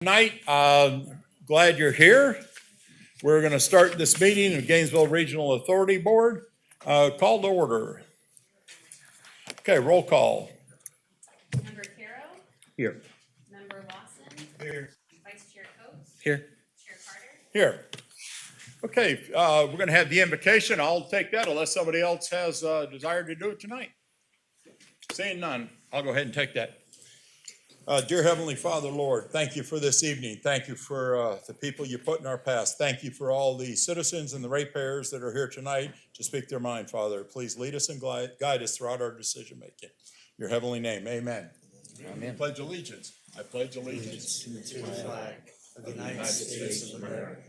Tonight, glad you're here. We're going to start this meeting of Gainesville Regional Authority Board. Call to order. Okay, roll call. Member Caro, Here. Member Lawson, Here. Vice Chair Coates, Here. Chair Carter. Here. Okay, we're going to have the invocation. I'll take that unless somebody else has a desire to do it tonight. Seeing none, I'll go ahead and take that. Dear Heavenly Father, Lord, thank you for this evening. Thank you for the people you put in our path. Thank you for all the citizens and the ratepayers that are here tonight to speak their mind, Father. Please lead us and guide us throughout our decision making. Your heavenly name, amen. Amen. Pledge allegiance. I pledge allegiance to the flag of the United States of America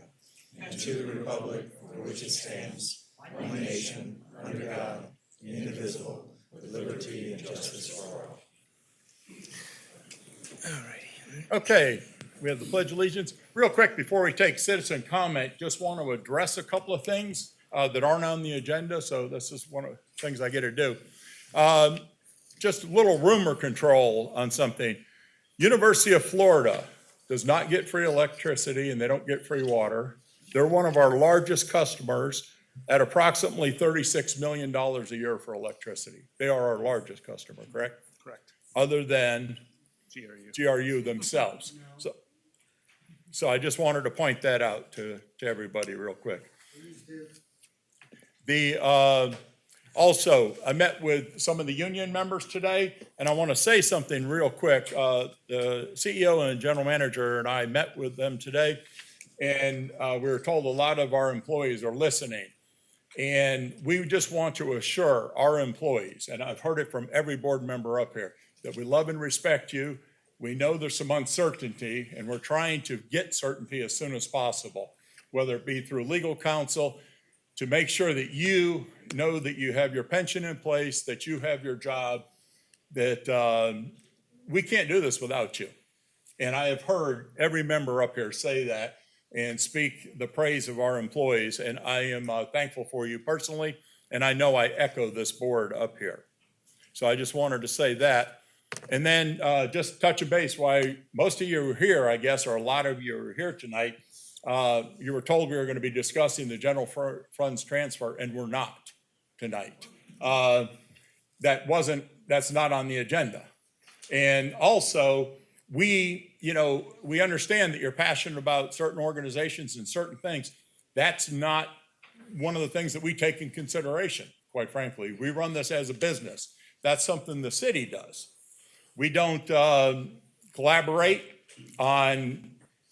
and to the republic for which it stands, one nation, under God, indivisible, with liberty and justice for all. Okay, we have the Pledge of Allegiance. Real quick, before we take citizen comment, just want to address a couple of things that aren't on the agenda, so this is one of the things I get to do. Just a little rumor control on something. University of Florida does not get free electricity and they don't get free water. They're one of our largest customers at approximately $36 million a year for electricity. They are our largest customer, correct? Correct. Other than GRU. GRU themselves. So I just wanted to point that out to everybody real quick. Also, I met with some of the union members today, and I want to say something real quick. The CEO and general manager and I met with them today, and we were told a lot of our employees are listening. And we just want to assure our employees, and I've heard it from every board member up here, that we love and respect you. We know there's some uncertainty, and we're trying to get certainty as soon as possible, whether it be through legal counsel, to make sure that you know that you have your pension in place, that you have your job, that we can't do this without you. And I have heard every member up here say that and speak the praise of our employees, and I am thankful for you personally, and I know I echo this board up here. So I just wanted to say that. And then just touch a base why most of you are here, I guess, or a lot of you are here tonight. You were told we were going to be discussing the general funds transfer, and we're not tonight. That's not on the agenda. And also, we understand that you're passionate about certain organizations and certain things. That's not one of the things that we take in consideration, quite frankly. We run this as a business. That's something the city does. We don't collaborate on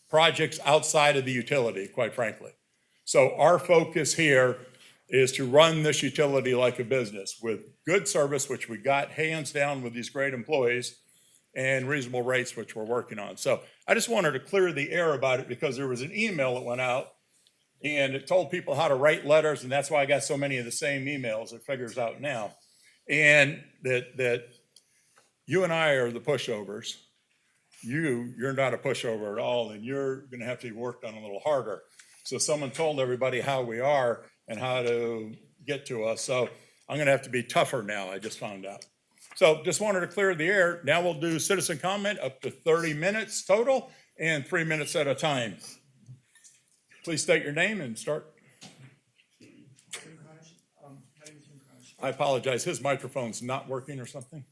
projects outside of the utility, quite frankly. So our focus here is to run this utility like a business with good service, which we got hands down with these great employees, and reasonable rates, which we're working on. So I just wanted to clear the air about it because there was an email that went out and it told people how to write letters, and that's why I got so many of the same emails. It figures out now. And that you and I are the pushovers. You're not a pushover at all, and you're going to have to be worked on a little harder. So someone told everybody how we are and how to get to us. So I'm going to have to be tougher now, I just found out. So just wanted to clear the air. Now we'll do citizen comment up to 30 minutes total and 3 minutes at a time. Please state your name and start. I apologize. His microphone's not working or something.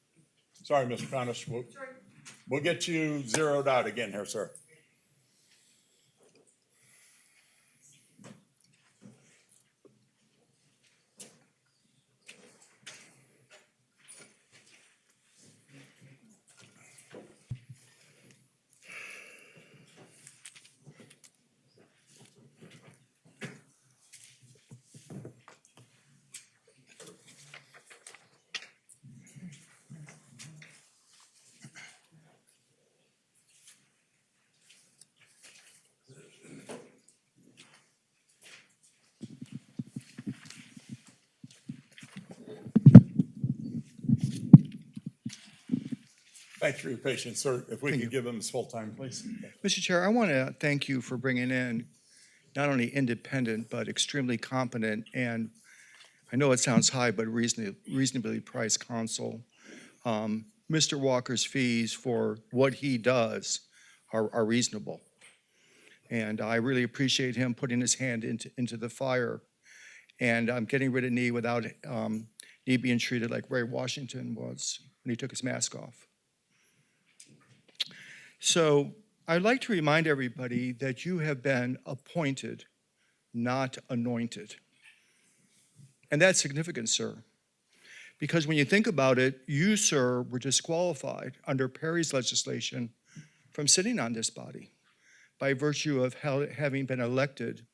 Sorry, Mr. Conish. We'll get you zeroed out again here, sir. Thanks for your patience, sir. If we could give him his full time, please. Mr. Chair, I want to thank you for bringing in not only independent, but extremely competent, and I know it sounds high, but reasonably priced counsel. Mr. Walker's fees for what he does are reasonable. And I really appreciate him putting his hand into the fire. And I'm getting rid of Nee without Nee being treated like Ray Washington was when he took his mask off. So I'd like to remind everybody that you have been appointed, not anointed. And that's significant, sir. Because when you think about it, you, sir, were disqualified under Perry's legislation from sitting on this body by virtue of having been elected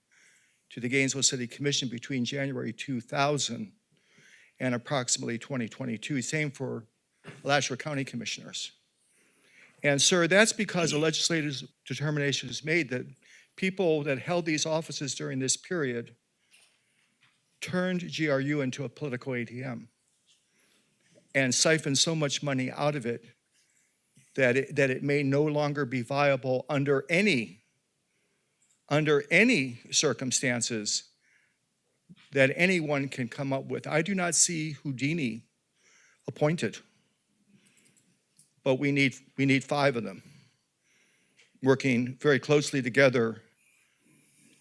to the Gainesville City Commission between January 2000 and approximately 2022. Same for Alachua County Commissioners. And sir, that's because a legislative determination is made that people that held these offices during this period turned GRU into a political ATM and siphoned so much money out of it that it may no longer be viable under any circumstances that anyone can come up with. I do not see Houdini appointed, but we need 5 of them working very closely together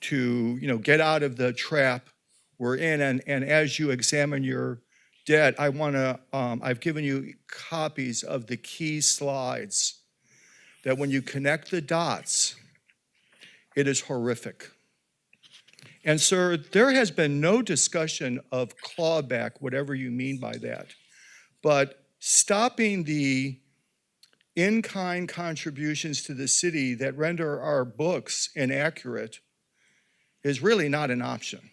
to get out of the trap we're in. And as you examine your debt, I've given you copies of the key slides that when you connect the dots, it is horrific. And sir, there has been no discussion of clawback, whatever you mean by that, but stopping the in-kind contributions to the city that render our books inaccurate is really not an option.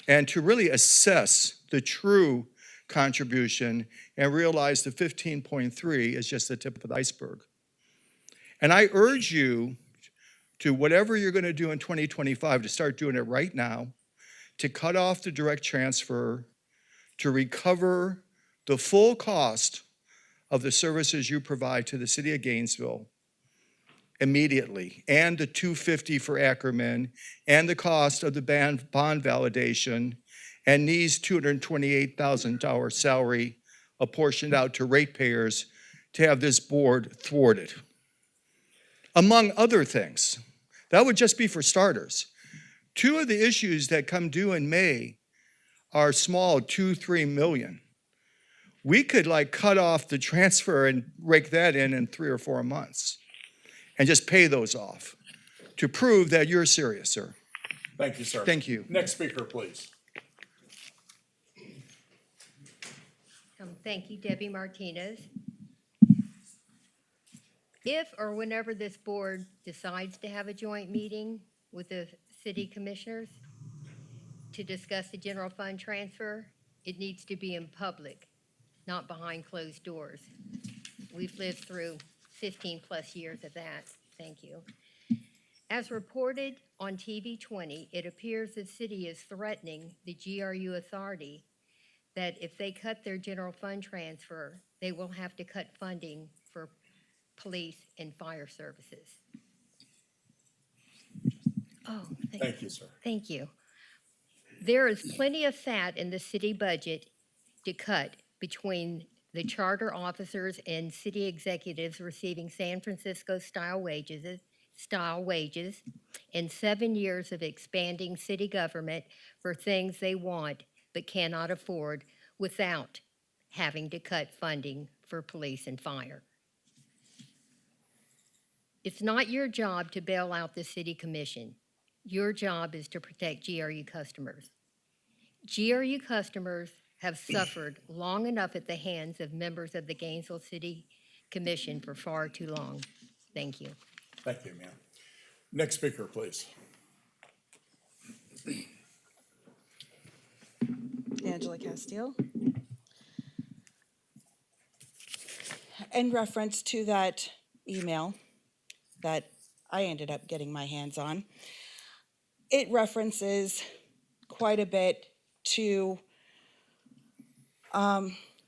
And to really assess the true contribution and realize the 15.3 is just the tip of the iceberg. And I urge you to, whatever you're going to do in 2025, to start doing it right now, to cut off the direct transfer, to recover the full cost of the services you provide to the city of Gainesville immediately, and the $250 for Ackerman, and the cost of the bond validation, and Nee's $228,000 salary apportioned out to ratepayers to have this board thwarted. Among other things, that would just be for starters. 2 of the issues that come due in May are small, 2-3 million. We could cut off the transfer and rake that in 3 or 4 months and just pay those off to prove that you're serious, sir. Thank you, sir. Thank you. Next speaker, please. Thank you, Debbie Martinez. If or whenever this board decides to have a joint meeting with the city commissioners to discuss the general fund transfer, it needs to be in public, not behind closed doors. We've lived through 15 plus years of that. Thank you. As reported on TV 20, it appears the city is threatening the GRU authority that if they cut their general fund transfer, they will have to cut funding for police and fire services. Oh, Thank you, sir. Thank you. There is plenty of fat in the city budget to cut between the charter officers and city executives receiving San Francisco style wages, and 7 years of expanding city government for things they want but cannot afford without having to cut funding for police and fire. It's not your job to bail out the city commission. Your job is to protect GRU customers. GRU customers have suffered long enough at the hands of members of the Gainesville City Commission for far too long. Thank you. Thank you, ma'am. Next speaker, please. Angela Castile. In reference to that email that I ended up getting my hands on, it references quite a bit to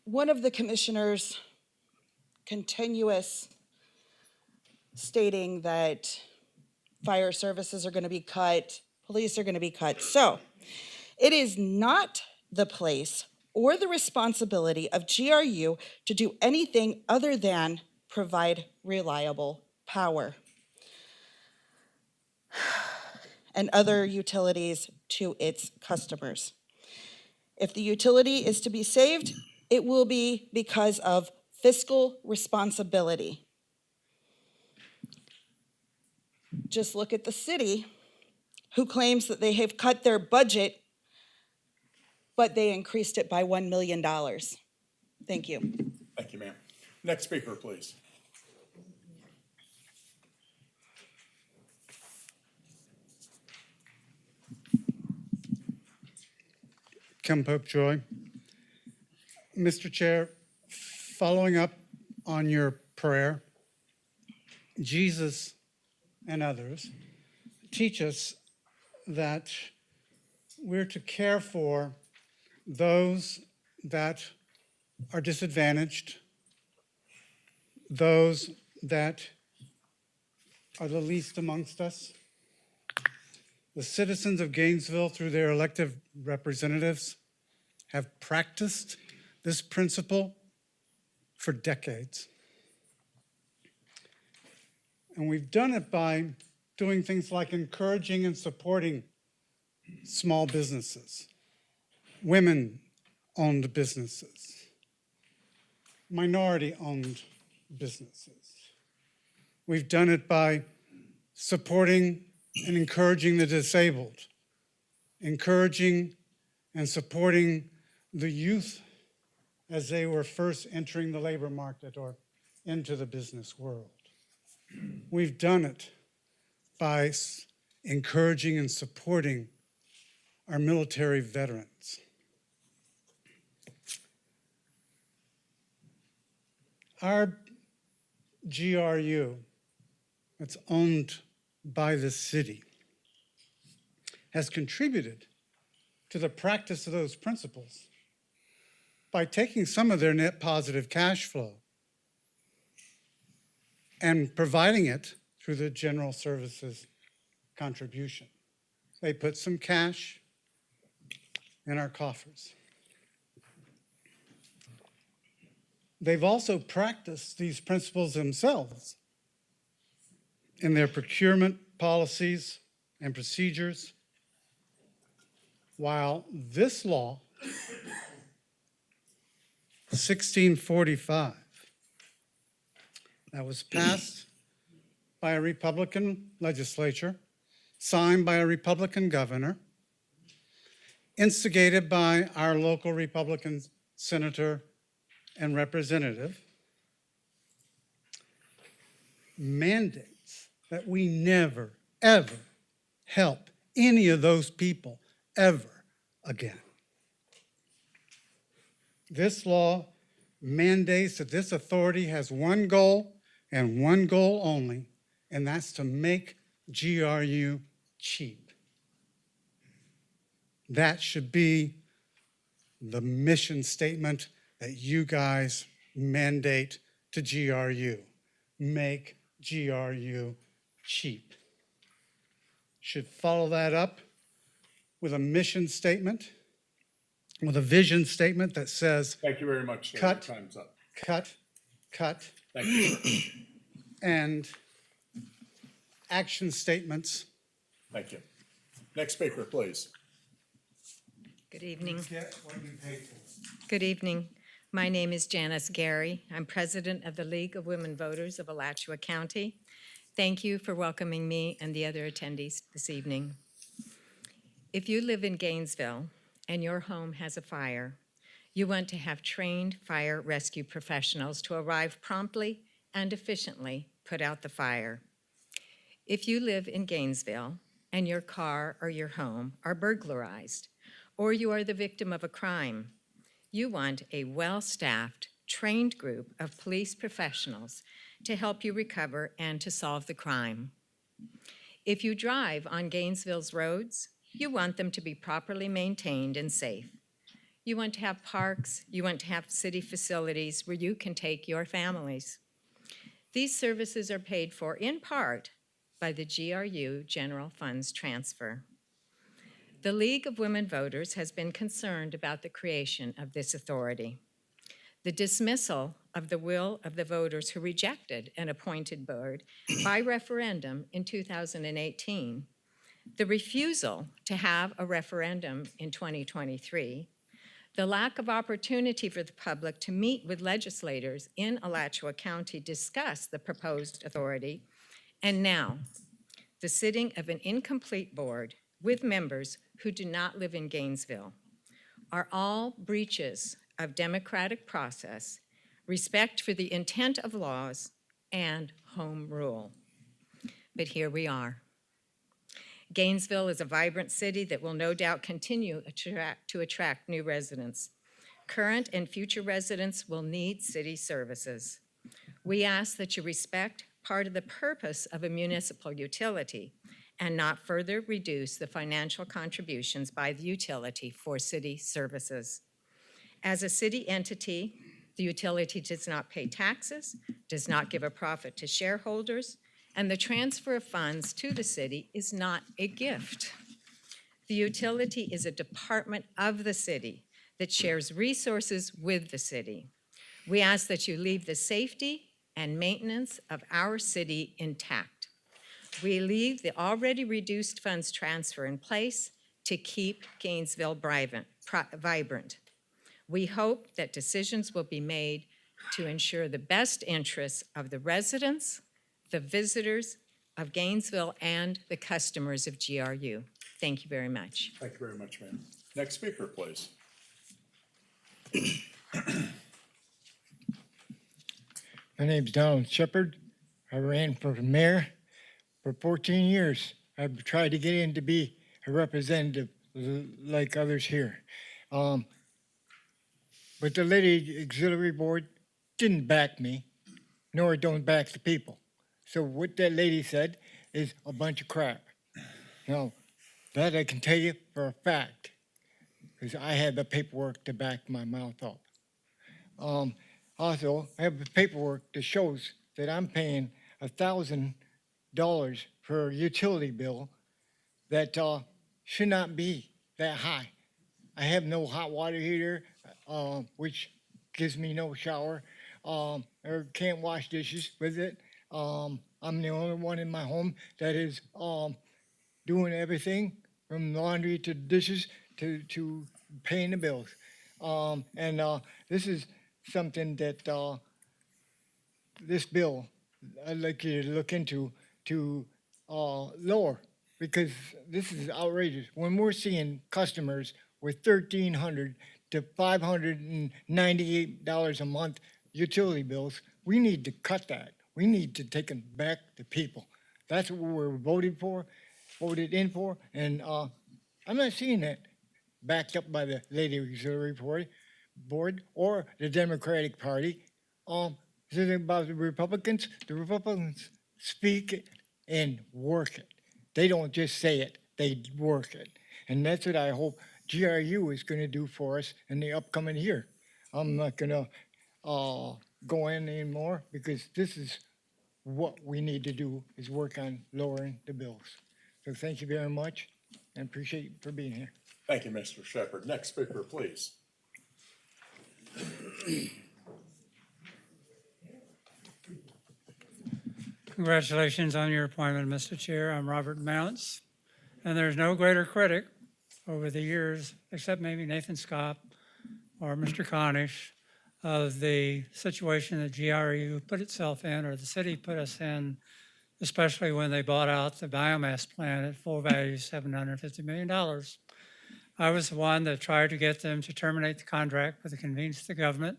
one of the commissioners' continuous stating that fire services are going to be cut, police are going to be cut. So it is not the place or the responsibility of GRU to do anything other than provide reliable power and other utilities to its customers. If the utility is to be saved, it will be because of fiscal responsibility. Just look at the city, who claims that they have cut their budget, but they increased it by $1 million. Thank you. Thank you, ma'am. Next speaker, please. Ken Popejoy. Mr. Chair, following up on your prayer, Jesus and others teach us that we're to care for those that are disadvantaged, those that are the least amongst us. The citizens of Gainesville, through their elected representatives, have practiced this principle for decades. And we've done it by doing things like encouraging and supporting small businesses, women-owned businesses, minority-owned businesses. We've done it by supporting and encouraging the disabled, encouraging and supporting the youth as they were first entering the labor market or into the business world. We've done it by encouraging and supporting our military veterans. Our GRU, that's owned by the city, has contributed to the practice of those principles by taking some of their net positive cash flow and providing it through the general services contribution. They put some cash in our coffers. They've also practiced these principles themselves in their procurement policies and procedures, while this law, 1645, that was passed by a Republican legislature, signed by a Republican governor, instigated by our local Republican senator and representative, mandates that we never, ever help any of those people ever again. This law mandates that this authority has one goal and one goal only, and that's to make GRU cheap. That should be the mission statement that you guys mandate to GRU. Make GRU cheap. Should follow that up with a mission statement, with a vision statement that says, Thank you very much, sir. Cut. Your time's up. cut, Thank you, sir. and action statements. Thank you. Next speaker, please. Good evening. Get what you pay for. Good evening. My name is Janice Gary. I'm president of the League of Women Voters of Alachua County. Thank you for welcoming me and the other attendees this evening. If you live in Gainesville and your home has a fire, you want to have trained fire rescue professionals to arrive promptly and efficiently put out the fire. If you live in Gainesville and your car or your home are burglarized, or you are the victim of a crime, you want a well-staffed, trained group of police professionals to help you recover and to solve the crime. If you drive on Gainesville's roads, you want them to be properly maintained and safe. You want to have parks, you want to have city facilities where you can take your families. These services are paid for in part by the GRU General Funds Transfer. The League of Women Voters has been concerned about the creation of this authority. the dismissal of the will of the voters who rejected an appointed board by referendum in 2018, the refusal to have a referendum in 2023, the lack of opportunity for the public to meet with legislators in Alachua County, discuss the proposed authority, and now the sitting of an incomplete board with members who do not live in Gainesville are all breaches of democratic process, respect for the intent of laws, and home rule. But here we are. Gainesville is a vibrant city that will no doubt continue to attract new residents. Current and future residents will need city services. We ask that you respect part of the purpose of a municipal utility and not further reduce the financial contributions by the utility for city services. As a city entity, the utility does not pay taxes, does not give a profit to shareholders, and the transfer of funds to the city is not a gift. The utility is a department of the city that shares resources with the city. We ask that you leave the safety and maintenance of our city intact. We leave the already reduced funds transfer in place to keep Gainesville vibrant. We hope that decisions will be made to ensure the best interests of the residents, the visitors of Gainesville, and the customers of GRU. Thank you very much. Thank you very much, ma'am. Next speaker, please. My name's Donald Shepard. I ran for mayor for 14 years. I've tried to get in to be a representative like others here. But the Lady Auxiliary Board didn't back me, nor don't back the people. So what that lady said is a bunch of crap. Now, that I can tell you for a fact, because I have the paperwork to back my mouth up. Also, I have the paperwork that shows that I'm paying $1,000 for a utility bill that should not be that high. I have no hot water heater, which gives me no shower, or can't wash dishes with it. I'm the only one in my home that is doing everything from laundry to dishes to paying the bills. This is something that this bill I'd like you to look into to lower, because this is outrageous. When we're seeing customers with $1,300 to $598 a month utility bills, we need to cut that. We need to take them back to people. That's what we're voted in for, and I'm not seeing that backed up by the Lady Auxiliary Board or the Democratic Party. Something about the Republicans speak it and work it. They don't just say it, they work it. And that's what I hope GRU is going to do for us in the upcoming year. I'm not going to go in anymore, because this is what we need to do, is work on lowering the bills. So thank you very much, and appreciate you for being here. Thank you, Mr. Shepard. Next speaker, please. Congratulations on your appointment, Mr. Chair. I'm Robert Mounts, and there's no greater critic over the years, except maybe Nathan Scott or Mr. Cornish, of the situation that GRU put itself in, or the city put us in, especially when they bought out the biomass plant at full value, $750 million. I was the one that tried to get them to terminate the contract with the convenience of the government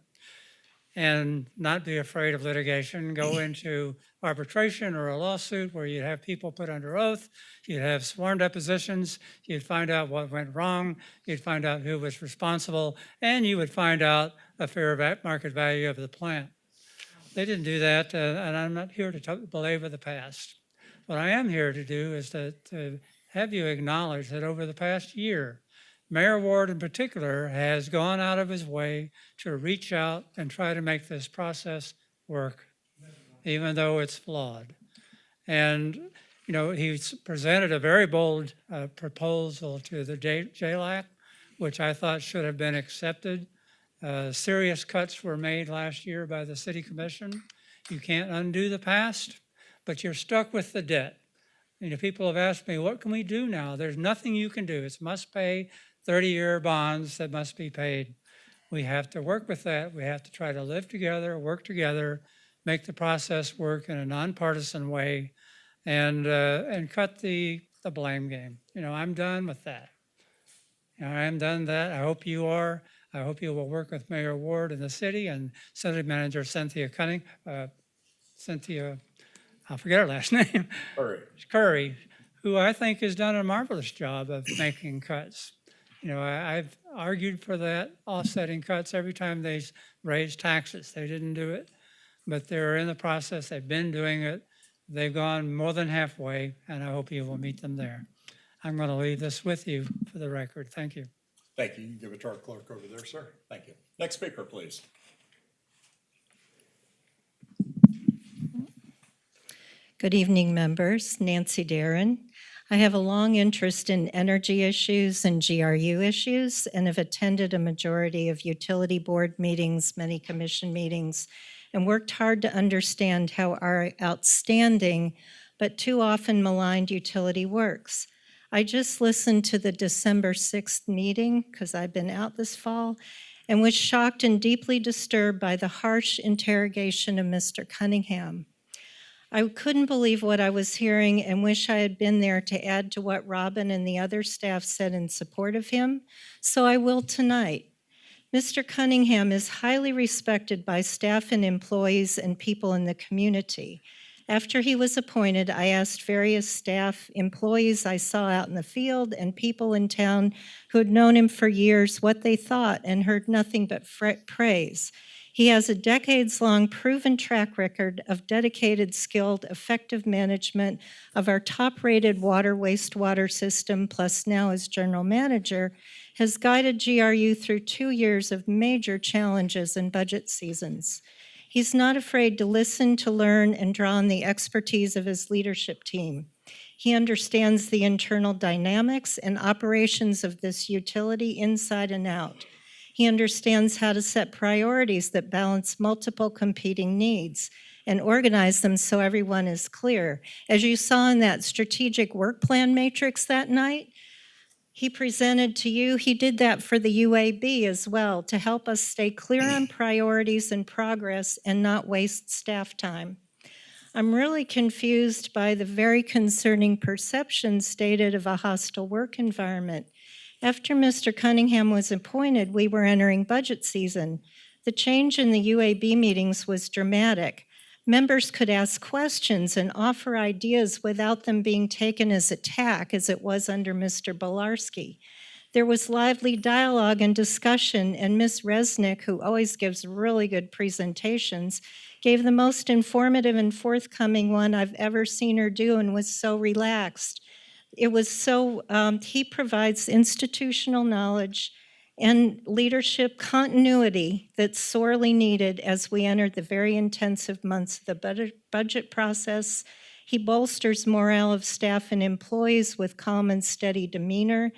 and not be afraid of litigation, go into arbitration or a lawsuit where you'd have people put under oath, you'd have sworn depositions, you'd find out what went wrong, you'd find out who was responsible, and you would find out a fair market value of the plant. They didn't do that, and I'm not here to belabor the past. What I am here to do is to have you acknowledge that over the past year, Mayor Ward in particular has gone out of his way to reach out and try to make this process work, even though it's flawed. And, you know, he's presented a very bold proposal to the JLAC, which I thought should have been accepted. Serious cuts were made last year by the city commission. You can't undo the past, but you're stuck with the debt. You know, people have asked me, what can we do now? There's nothing you can do. It's must pay 30-year bonds that must be paid. We have to work with that. We have to try to live together, work together, make the process work in a nonpartisan way, and cut the blame game. You know, I'm done with that. You know, I'm done that. I hope you are. I hope you will work with Mayor Ward in the city and City Manager Cynthia, I'll forget her last name, Curry, who I think has done a marvelous job of making cuts. You know, I've argued for that, offsetting cuts every time they raised taxes. They didn't do it, but they're in the process. They've been doing it. They've gone more than halfway, and I hope you will meet them there. I'm going to leave this with you for the record. Thank you. Thank you. You can give it to our clerk over there, sir. Thank you. Next speaker, please. Good evening, members. Nancy Darren. I have a long interest in energy issues and GRU issues and have attended a majority of utility board meetings, many commission meetings, and worked hard to understand how our outstanding but too often maligned utility works. I just listened to the December 6th meeting because I've been out this fall and was shocked and deeply disturbed by the harsh interrogation of Mr. Cunningham. I couldn't believe what I was hearing and wish I had been there to add to what Robin and the other staff said in support of him, so I will tonight. Mr. Cunningham is highly respected by staff and employees and people in the community. After he was appointed, I asked various staff, employees I saw out in the field, and people in town who had known him for years what they thought and heard nothing but praise. He has a decades-long proven track record of dedicated, skilled, effective management of our top-rated water wastewater system, plus now as general manager, has guided GRU through 2 years of major challenges and budget seasons. He's not afraid to listen, to learn, and draw on the expertise of his leadership team. He understands the internal dynamics and operations of this utility inside and out. He understands how to set priorities that balance multiple competing needs and organize them so everyone is clear. As you saw in that strategic work plan matrix that night, he presented to you, he did that for the UAB as well to help us stay clear on priorities and progress and not waste staff time. I'm really confused by the very concerning perception stated of a hostile work environment. After Mr. Cunningham was appointed, we were entering budget season. The change in the UAB meetings was dramatic. Members could ask questions and offer ideas without them being taken as attack, as it was under Mr. Bolarski. There was lively dialogue and discussion, and Ms. Resnick, who always gives really good presentations, gave the most informative and forthcoming one I've ever seen her do and was so relaxed. It was so, he provides institutional knowledge and leadership continuity that's sorely needed as we enter the very intensive months of the budget process. He bolsters morale of staff and employees with calm and steady demeanor.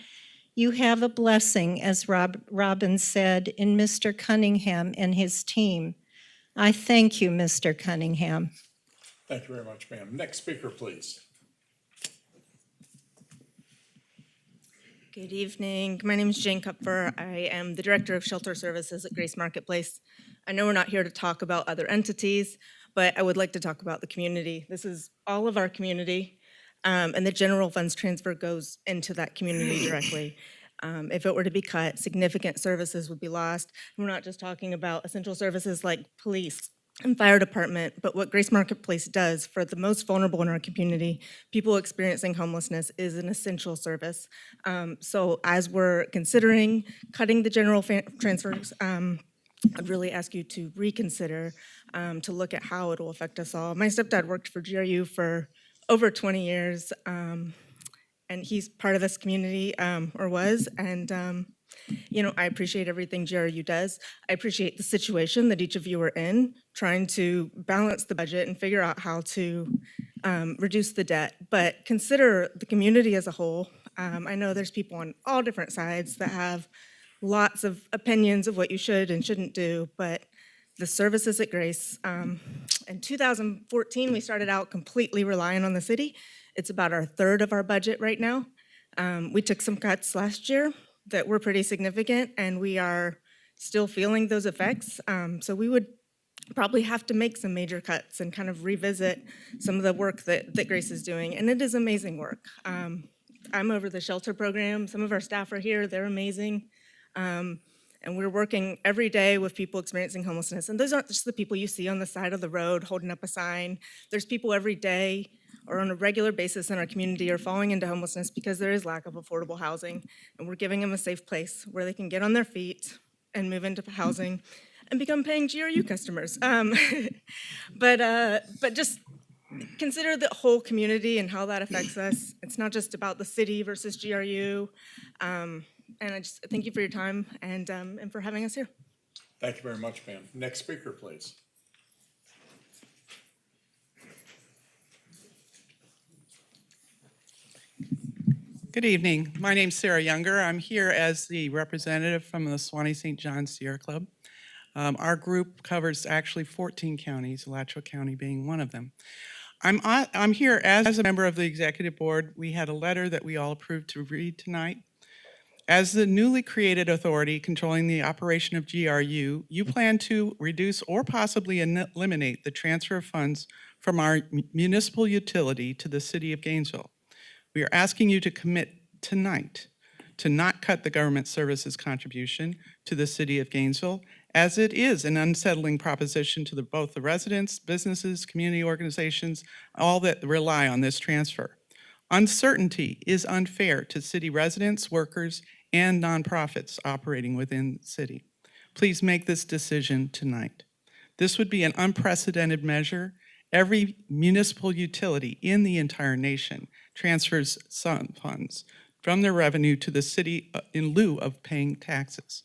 You have a blessing, as Robin said, in Mr. Cunningham and his team. I thank you, Mr. Cunningham. Thank you very much, ma'am. Next speaker, please. Good evening. My name is Jane Kupfer. I am the Director of Shelter Services at Grace Marketplace. I know we're not here to talk about other entities, but I would like to talk about the community. This is all of our community, and the general funds transfer goes into that community directly. If it were to be cut, significant services would be lost. We're not just talking about essential services like police and fire department, but what Grace Marketplace does for the most vulnerable in our community, people experiencing homelessness, is an essential service. So as we're considering cutting the general transfers, I'd really ask you to reconsider, to look at how it will affect us all. My stepdad worked for GRU for over 20 years, and he's part of this community, or was, and you know, I appreciate everything GRU does. I appreciate the situation that each of you are in, trying to balance the budget and figure out how to reduce the debt. But consider the community as a whole. I know there's people on all different sides that have lots of opinions of what you should and shouldn't do, but the services at Grace, in 2014, we started out completely relying on the city. It's about a third of our budget right now. We took some cuts last year that were pretty significant, and we are still feeling those effects. So we would probably have to make some major cuts and kind of revisit some of the work that Grace is doing, and it is amazing work. I'm over the shelter program. Some of our staff are here. They're amazing. And we're working every day with people experiencing homelessness. And those aren't just the people you see on the side of the road holding up a sign. There's people every day or on a regular basis in our community are falling into homelessness because there is lack of affordable housing. And we're giving them a safe place where they can get on their feet and move into housing and become paying GRU customers. But just consider the whole community and how that affects us. It's not just about the city versus GRU. And I just thank you for your time and for having us here. Thank you very much, ma'am. Next speaker, please. Good evening. My name's Sarah Younger. I'm here as the representative from the Swanee St. John Sierra Club. Our group covers actually 14 counties, Alachua County being one of them. I'm here as a member of the executive board. We had a letter that we all approved to read tonight. As the newly created authority controlling the operation of GRU, you plan to reduce or possibly eliminate the transfer of funds from our municipal utility to the city of Gainesville. We are asking you to commit tonight to not cut the government services contribution to the city of Gainesville, as it is an unsettling proposition to both the residents, businesses, community organizations, all that rely on this transfer. Uncertainty is unfair to city residents, workers, and nonprofits operating within the city. Please make this decision tonight. This would be an unprecedented measure. Every municipal utility in the entire nation transfers some funds from their revenue to the city in lieu of paying taxes.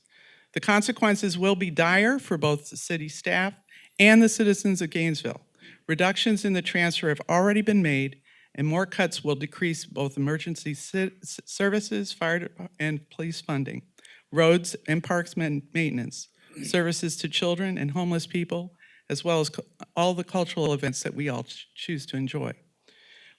The consequences will be dire for both the city staff and the citizens of Gainesville. Reductions in the transfer have already been made, and more cuts will decrease both emergency services, fire and police funding, roads and parks maintenance, services to children and homeless people, as well as all the cultural events that we all choose to enjoy.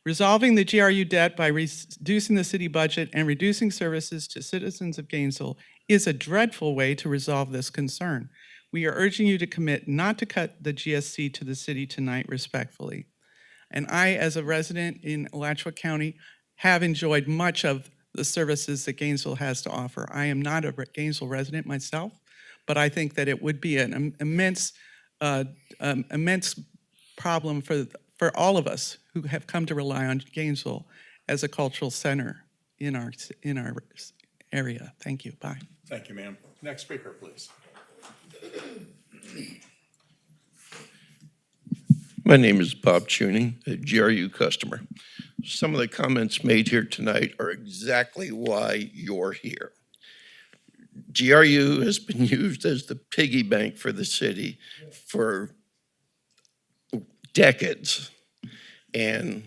Resolving the GRU debt by reducing the city budget and reducing services to citizens of Gainesville is a dreadful way to resolve this concern. We are urging you to commit not to cut the GSC to the city tonight respectfully. And I, as a resident in Alachua County, have enjoyed much of the services that Gainesville has to offer. I am not a Gainesville resident myself, but I think that it would be an immense problem for all of us who have come to rely on Gainesville as a cultural center in our area. Thank you. Bye. Thank you, ma'am. Next speaker, please. My name is Bob Tuning, a GRU customer. Some of the comments made here tonight are exactly why you're here. GRU has been used as the piggy bank for the city for decades. And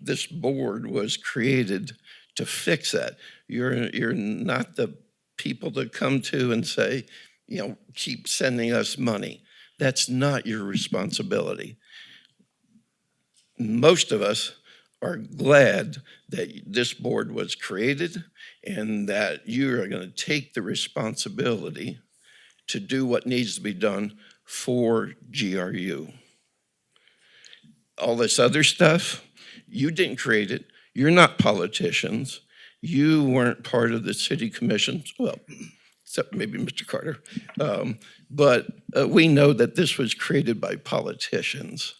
this board was created to fix that. You're not the people to come to and say, keep sending us money. That's not your responsibility. Most of us are glad that this board was created and that you are going to take the responsibility to do what needs to be done for GRU. All this other stuff, you didn't create it. You're not politicians. You weren't part of the city commissions. Well, except maybe Mr. Carter. But we know that this was created by politicians.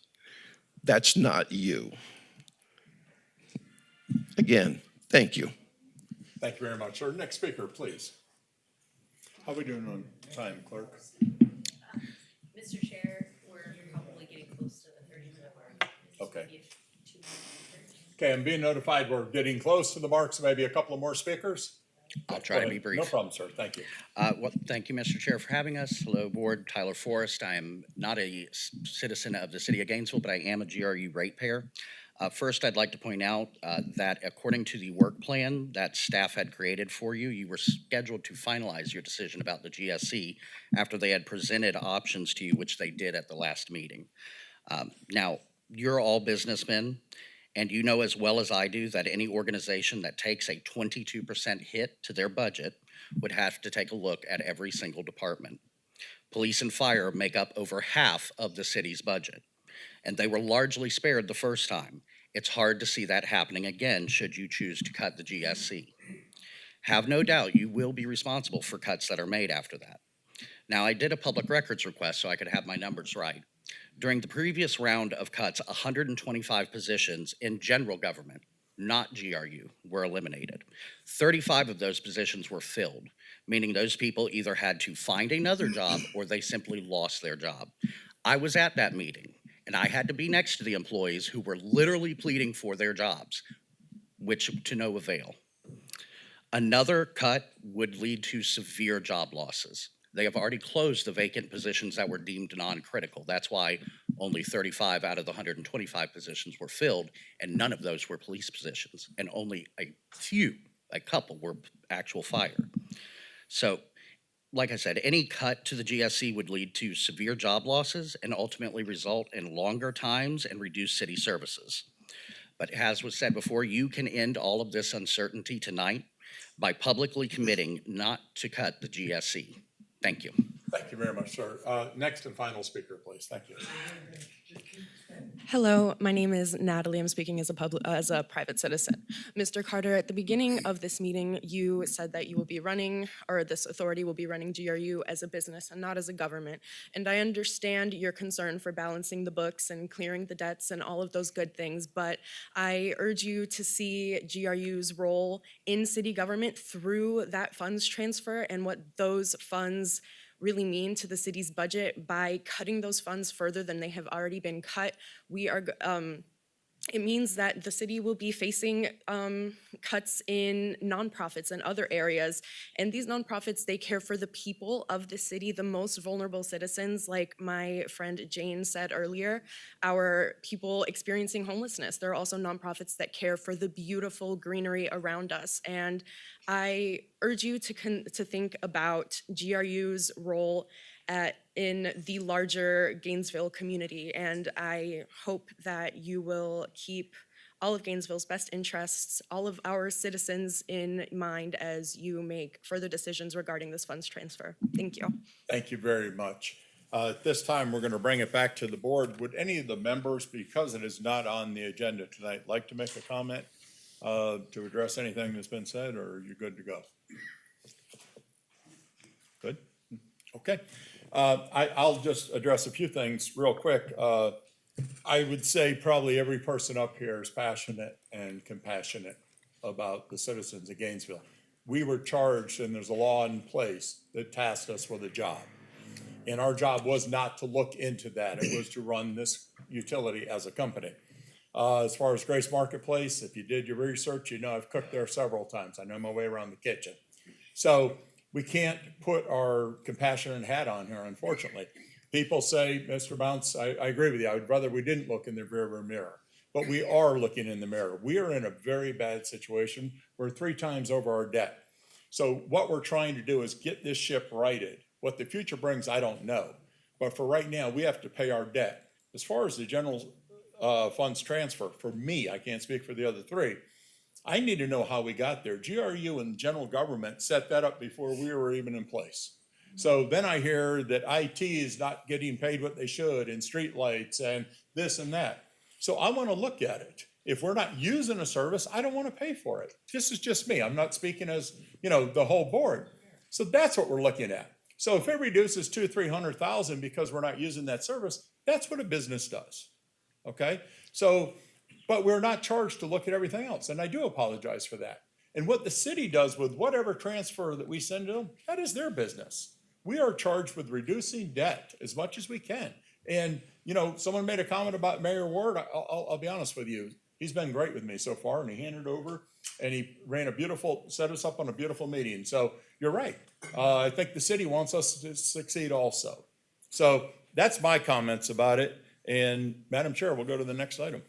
That's not you. Again, thank you. Thank you very much, sir. Next speaker, please. How are we doing on time, clerk? Mr. Chair, we're probably getting close to the 30-minute mark. Okay. Okay, I'm being notified we're getting close to the mark, so maybe a couple of more speakers. I'll try to be brief. No problem, sir. Thank you. Well, thank you, Mr. Chair, for having us. Hello, board. Tyler Forrest. I am not a citizen of the city of Gainesville, but I am a GRU ratepayer. First, I'd like to point out that according to the work plan that staff had created for you, you were scheduled to finalize your decision about the GSC after they had presented options to you, which they did at the last meeting. Now, you're all businessmen, and you know as well as I do that any organization that takes a 22% hit to their budget would have to take a look at every single department. Police and fire make up over half of the city's budget, and they were largely spared the first time. It's hard to see that happening again should you choose to cut the GSC. Have no doubt you will be responsible for cuts that are made after that. Now, I did a public records request so I could have my numbers right. During the previous round of cuts, 125 positions in general government, not GRU, were eliminated. 35 of those positions were filled, meaning those people either had to find another job or they simply lost their job. I was at that meeting, and I had to be next to the employees who were literally pleading for their jobs, which to no avail. Another cut would lead to severe job losses. They have already closed the vacant positions that were deemed non-critical. That's why only 35 out of the 125 positions were filled, and none of those were police positions, and only a couple were actual fire. So, like I said, any cut to the GSC would lead to severe job losses and ultimately result in longer times and reduced city services. But as was said before, you can end all of this uncertainty tonight by publicly committing not to cut the GSC. Thank you. Thank you very much, sir. Next and final speaker, please. Thank you. Hello, my name is Natalie. I'm speaking as a private citizen. Mr. Carter, at the beginning of this meeting, you said that you will be running, or this authority will be running GRU as a business and not as a government. And I understand your concern for balancing the books and clearing the debts and all of those good things, but I urge you to see GRU's role in city government through that funds transfer and what those funds really mean to the city's budget. By cutting those funds further than they have already been cut, it means that the city will be facing cuts in nonprofits and other areas. And these nonprofits, they care for the people of the city, the most vulnerable citizens, like my friend Jane said earlier, our people experiencing homelessness. There are also nonprofits that care for the beautiful greenery around us. And I urge you to think about GRU's role in the larger Gainesville community, and I hope that you will keep all of Gainesville's best interests, all of our citizens in mind as you make further decisions regarding this funds transfer. Thank you. Thank you very much. At this time, we're going to bring it back to the board. Would any of the members, because it is not on the agenda tonight, like to make a comment to address anything that's been said, or are you good to go? Good? Okay. I'll just address a few things real quick. I would say probably every person up here is passionate and compassionate about the citizens of Gainesville. We were charged, and there's a law in place that tasked us with a job. And our job was not to look into that. It was to run this utility as a company. As far as Grace Marketplace, if you did your research, you know I've cooked there several times. I know my way around the kitchen. So we can't put our compassionate hat on here, unfortunately. People say, Mr. Bounce, I agree with you. I would rather we didn't look in the rearview mirror. But we are looking in the mirror. We are in a very bad situation. We're 3 times over our debt. So what we're trying to do is get this ship righted. What the future brings, I don't know. But for right now, we have to pay our debt. As far as the general funds transfer, for me, I can't speak for the other 3, I need to know how we got there. GRU and general government set that up before we were even in place. So then I hear that IT is not getting paid what they should, and streetlights and this and that. So I want to look at it. If we're not using a service, I don't want to pay for it. This is just me. I'm not speaking as, the whole board. So that's what we're looking at. So if it reduces $200,000-300,000 because we're not using that service, that's what a business does. Okay? So, but we're not charged to look at everything else, and I do apologize for that. And what the city does with whatever transfer that we send to them, that is their business. We are charged with reducing debt as much as we can. And, someone made a comment about Mayor Ward. I'll be honest with you. He's been great with me so far, and he handed over, and he set us up on a beautiful meeting. So you're right. I think the city wants us to succeed also. So that's my comments about it. And Madam Chair, we'll go to the next item.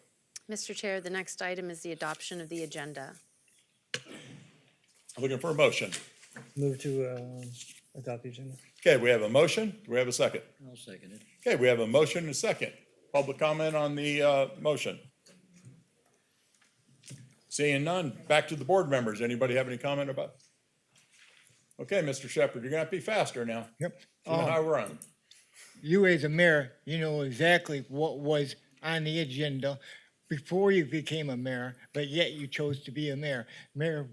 Mr. Chair, the next item is the adoption of the agenda. Looking for a motion. Move to adopt the agenda. Okay, we have a motion. Do we have a second? I'll second it. Okay, we have a motion and a second. Public comment on the motion. Seeing none, back to the board members. Anybody have any comment about? Okay, Mr. Shepherd, you're gonna have to be faster now. Yep. You know how we're on. You as a mayor, you know exactly what was on the agenda before you became a mayor, but yet you chose to be a mayor. Mayor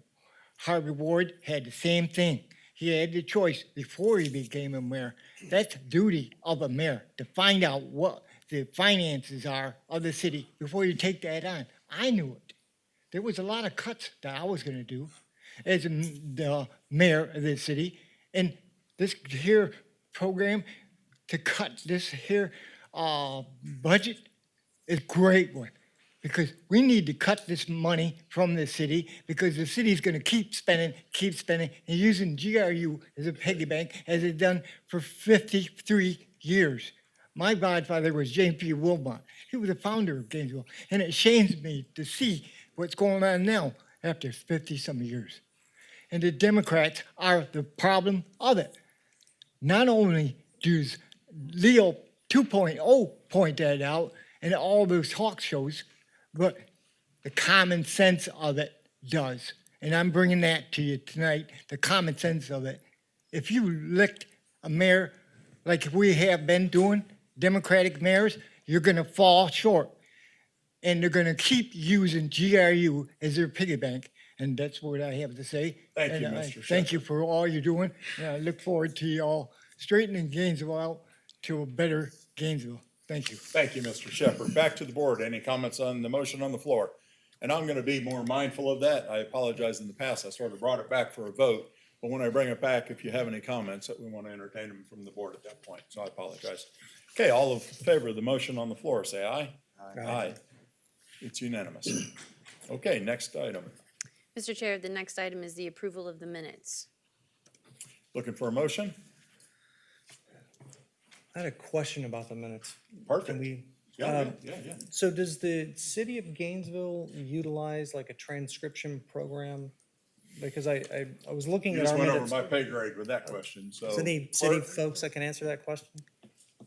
Harvey Ward had the same thing. He had the choice before he became a mayor. That's the duty of a mayor, to find out what the finances are of the city before you take that on. I knew it. There was a lot of cuts that I was gonna do as the mayor of the city. And this here program to cut this here budget is a great one. Because we need to cut this money from the city because the city's gonna keep spending, and using GRU as a piggy bank as it's done for 53 years. My godfather was James P. Wilmot. He was the founder of Gainesville. And it shames me to see what's going on now after 50-some years. And the Democrats are the problem of it. Not only does Leo 2.0 point that out and all those talk shows, but the common sense of it does. And I'm bringing that to you tonight, the common sense of it. If you elect a mayor like we have been doing, Democratic mayors, you're gonna fall short. And they're gonna keep using GRU as their piggy bank. And that's what I have to say. Thank you, And Mr. thank you for all you're doing. And I look forward to y'all straightening Gainesville out to a better Gainesville. Thank you. Thank you, Mr. Shepherd. Back to the board. Any comments on the motion on the floor? And I'm gonna be more mindful of that. I apologize in the past. I sort of brought it back for a vote. But when I bring it back, if you have any comments, that we want to entertain them from the board at that point. So I apologize. Okay, all in favor of the motion on the floor, say aye. Aye. It's unanimous. Okay, next item. Mr. Chair, the next item is the approval of the minutes. Looking for a motion? I had a question about the minutes. Perfect. Can we? Yeah. So does the city of Gainesville utilize like a transcription program? Because I was looking You at just our went over minutes. my pay grade with that question, so. Is any city folks that can answer that question?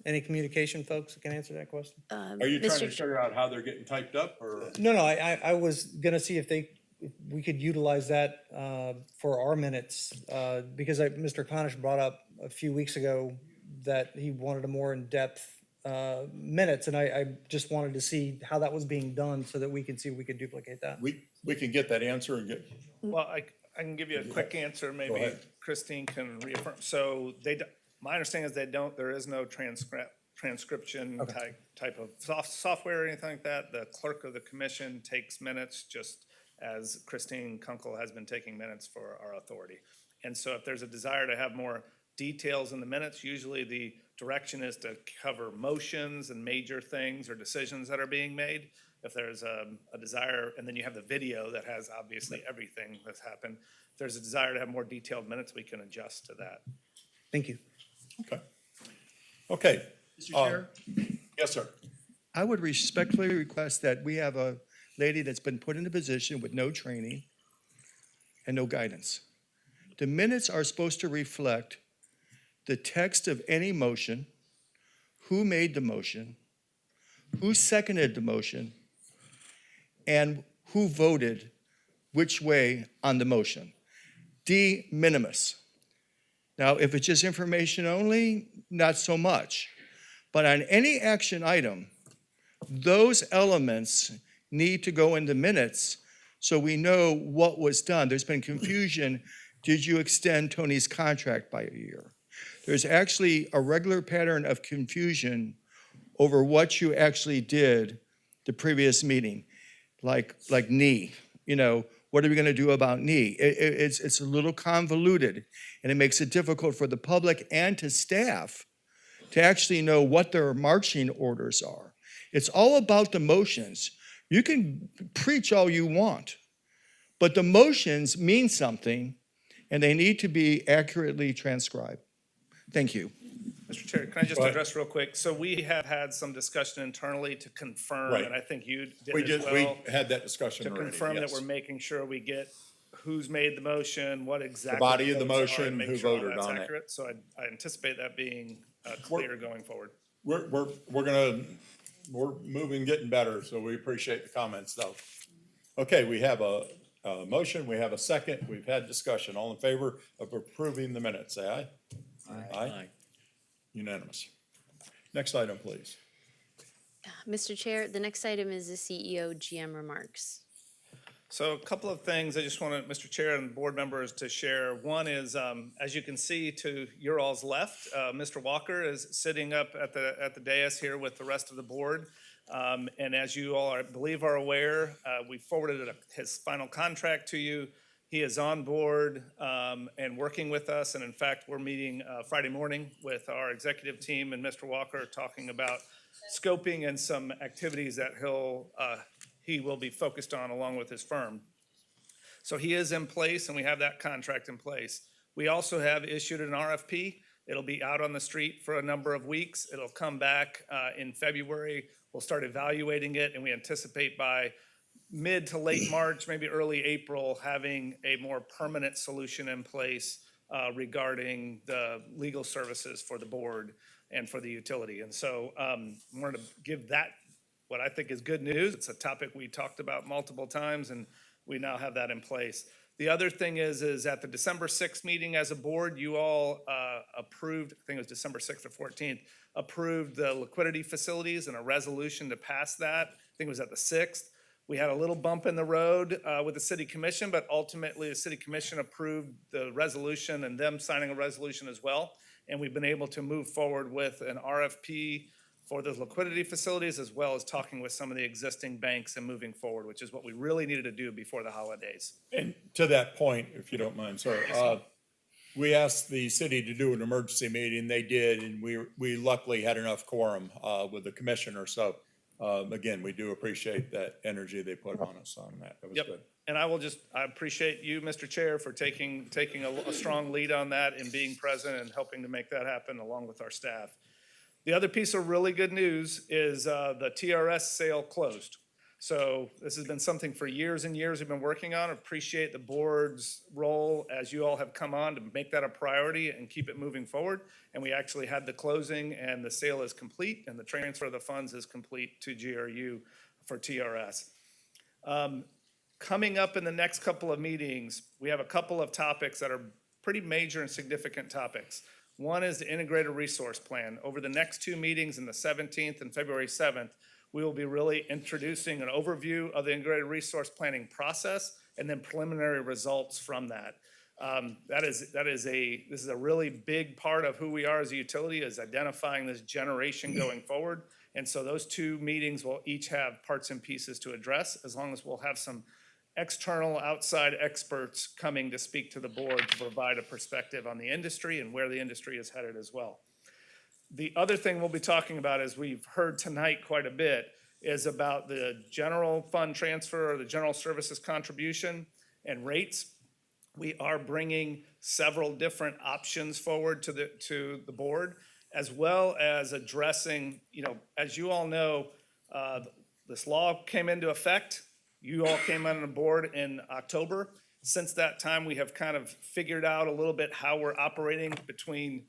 Any communication folks that can answer that question? Are you trying to figure out how they're getting typed up, or? No, I was gonna see if we could utilize that for our minutes, because Mr. Conish brought up a few weeks ago that he wanted a more in-depth minutes, and I just wanted to see how that was being done so that we could see if we could duplicate that. We can get that answer and get. Well, I can give you a quick answer, maybe ahead. Christine can reaffirm. So my understanding is there is no transcription type of software or anything like that. The clerk of the commission takes minutes just as Christine Kunkel has been taking minutes for our authority. And so if there's a desire to have more details in the minutes, usually the direction is to cover motions and major things or decisions that are being made. If there's a desire, and then you have the video that has obviously everything that's happened. If there's a desire to have more detailed minutes, we can adjust to that. Thank you. Okay. Mr. Chair? Yes, sir. I would respectfully request that we have a lady that's been put in a position with no training and no guidance. The minutes are supposed to reflect the text of any motion, who made the motion, who seconded the motion, and who voted which way on the motion. De minimis. Now, if it's just information only, not so much. But on any action item, those elements need to go in the minutes so we know what was done. There's been confusion. Did you extend Tony's contract by a year? There's actually a regular pattern of confusion over what you actually did the previous meeting, like knee. What are we going to do about knee? It's a little convoluted, and it makes it difficult for the public and to staff to actually know what their marching orders are. It's all about the motions. You can preach all you want, but the motions mean something, and they need to be accurately transcribed. Thank you. Mr. Chair, can I just Go ahead. address real quick? So we have had some discussion internally to confirm, Right. and I think you We did as did, we well, had that discussion to already, confirm that yes. we're making sure we get who's made the motion, what exactly. body of the votes are, motion, and make who sure all voted that's on it. accurate. So I anticipate that being clear going forward. We're moving, getting better, so we appreciate the comments though. Okay, we have a motion, we have a second, we've had discussion. All in favor of approving the minutes, say aye. Aye. Unanimous. Next item, please. Mr. Chair, the next item is the CEO GM remarks. So a couple of things I just want Mr. Chair and board members to share. One is, as you can see to your all's left, Mr. Walker is sitting up at the dais here with the rest of the board. And as you all, I believe, are aware, we forwarded his final contract to you. He is on board and working with us. And in fact, we're meeting Friday morning with our executive team and Mr. Walker talking about scoping and some activities that he will be focused on along with his firm. So he is in place and we have that contract in place. We also have issued an RFP. It'll be out on the street for a number of weeks. It'll come back in February. We'll start evaluating it and we anticipate by mid to late March, maybe early April, having a more permanent solution in place regarding the legal services for the board and for the utility. And so I wanted to give that what I think is good news. It's a topic we talked about multiple times and we now have that in place. The other thing is at the December 6th meeting as a board, you all approved, I think it was December 6th or 14th, approved the liquidity facilities and a resolution to pass that. I think it was at the 6th. We had a little bump in the road with the city commission, but ultimately the city commission approved the resolution and them signing a resolution as well. And we've been able to move forward with an RFP for those liquidity facilities, as well as talking with some of the existing banks and moving forward, which is what we really needed to do before the holidays. And to that point, if you don't mind, sir, we asked the city to do an emergency meeting. They did, and we luckily had enough quorum with the commissioner. So again, we do appreciate that energy they put on us on that. That was good. And I appreciate you, Mr. Chair, for taking a strong lead on that and being present and helping to make that happen along with our staff. The other piece of really good news is the TRS sale closed. So this has been something for years and years we've been working on. Appreciate the board's role as you all have come on to make that a priority and keep it moving forward. And we actually had the closing and the sale is complete and the transfer of the funds is complete to GRU for TRS. Coming up in the next couple of meetings, we have a couple of topics that are pretty major and significant topics. One is the integrated resource plan. Over the next two meetings, in the 17th and February 7th, we will be really introducing an overview of the integrated resource planning process and then preliminary results from that. This is a really big part of who we are as a utility, is identifying this generation going forward. And so those two meetings will each have parts and pieces to address, as long as we'll have some external outside experts coming to speak to the board to provide a perspective on the industry and where the industry is headed as well. The other thing we'll be talking about, as we've heard tonight quite a bit, is about the general fund transfer or the general services contribution and rates. We are bringing several different options forward to the board, as well as addressing, as you all know, this law came into effect. You all came on board in October. Since that time, we have kind of figured out a little bit how we're operating between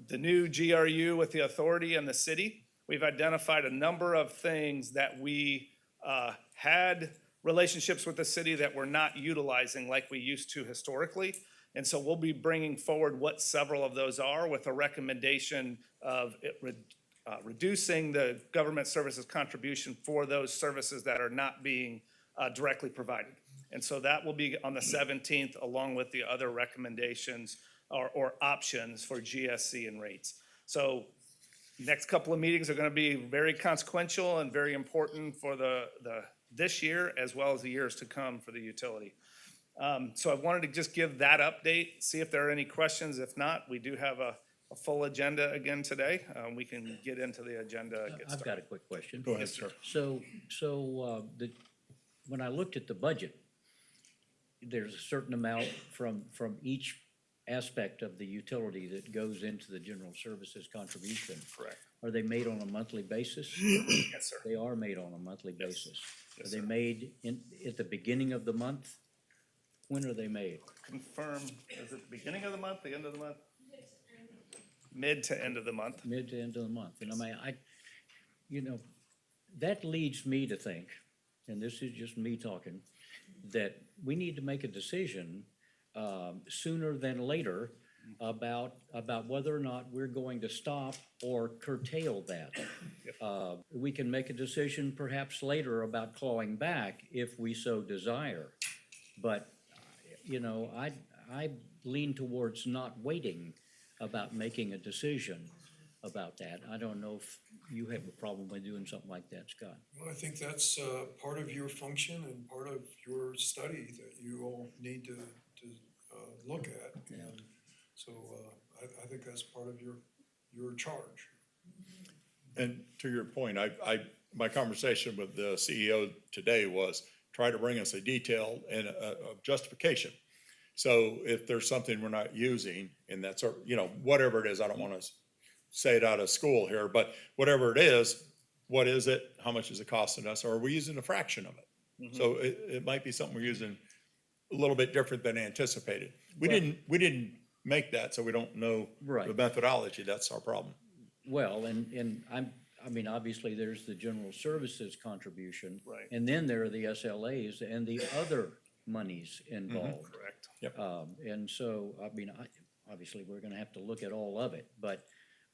the new GRU with the authority and the city. We've identified a number of things that we had relationships with the city that we're not utilizing like we used to historically. And so we'll be bringing forward what several of those are with a recommendation of reducing the government services contribution for those services that are not being directly provided. And so that will be on the 17th, along with the other recommendations or options for GSC and rates. So next couple of meetings are going to be very consequential and very important for this year, as well as the years to come for the utility. So I wanted to just give that update, see if there are any questions. If not, we do have a full agenda again today. We can get into the agenda. I've got a quick question. Go ahead, sir. So when I looked at the budget, there's a certain amount from each aspect of the utility that goes into the general services contribution. Correct. Are they made on a monthly basis? Yes, sir. They are made on a monthly basis. Yes, Are they sir. made at the beginning of the month? When are they made? Confirm, is it the beginning of the month, the end of the month? Mid to end of the month. Mid to end of the month. And I mean, you know, that leads me to think, and this is just me talking, that we need to make a decision sooner than later about whether or not we're going to stop or curtail that. We can make a decision perhaps later about clawing back if we so desire. But, you know, I lean towards not waiting about making a decision about that. I don't know if you have a problem with doing something like that, Scott. Well, I think that's part of your function and part of your study that you all need to look at. And so I think that's part of your charge. And to your point, my conversation with the CEO today was try to bring us a detail and a justification. So if there's something we're not using and that's, you know, whatever it is, I don't want to say it out of school here, but whatever it is, what is it? How much is it costing us? Or are we using a fraction of it? So it might be something we're using a little bit different than anticipated. We didn't make that, so we don't know the methodology. That's our problem. Well, and I mean, obviously, there's the general services contribution. Right. And then there are the SLAs and the other monies involved. Correct. Yep. And so, I mean, obviously, we're gonna have to look at all of it, but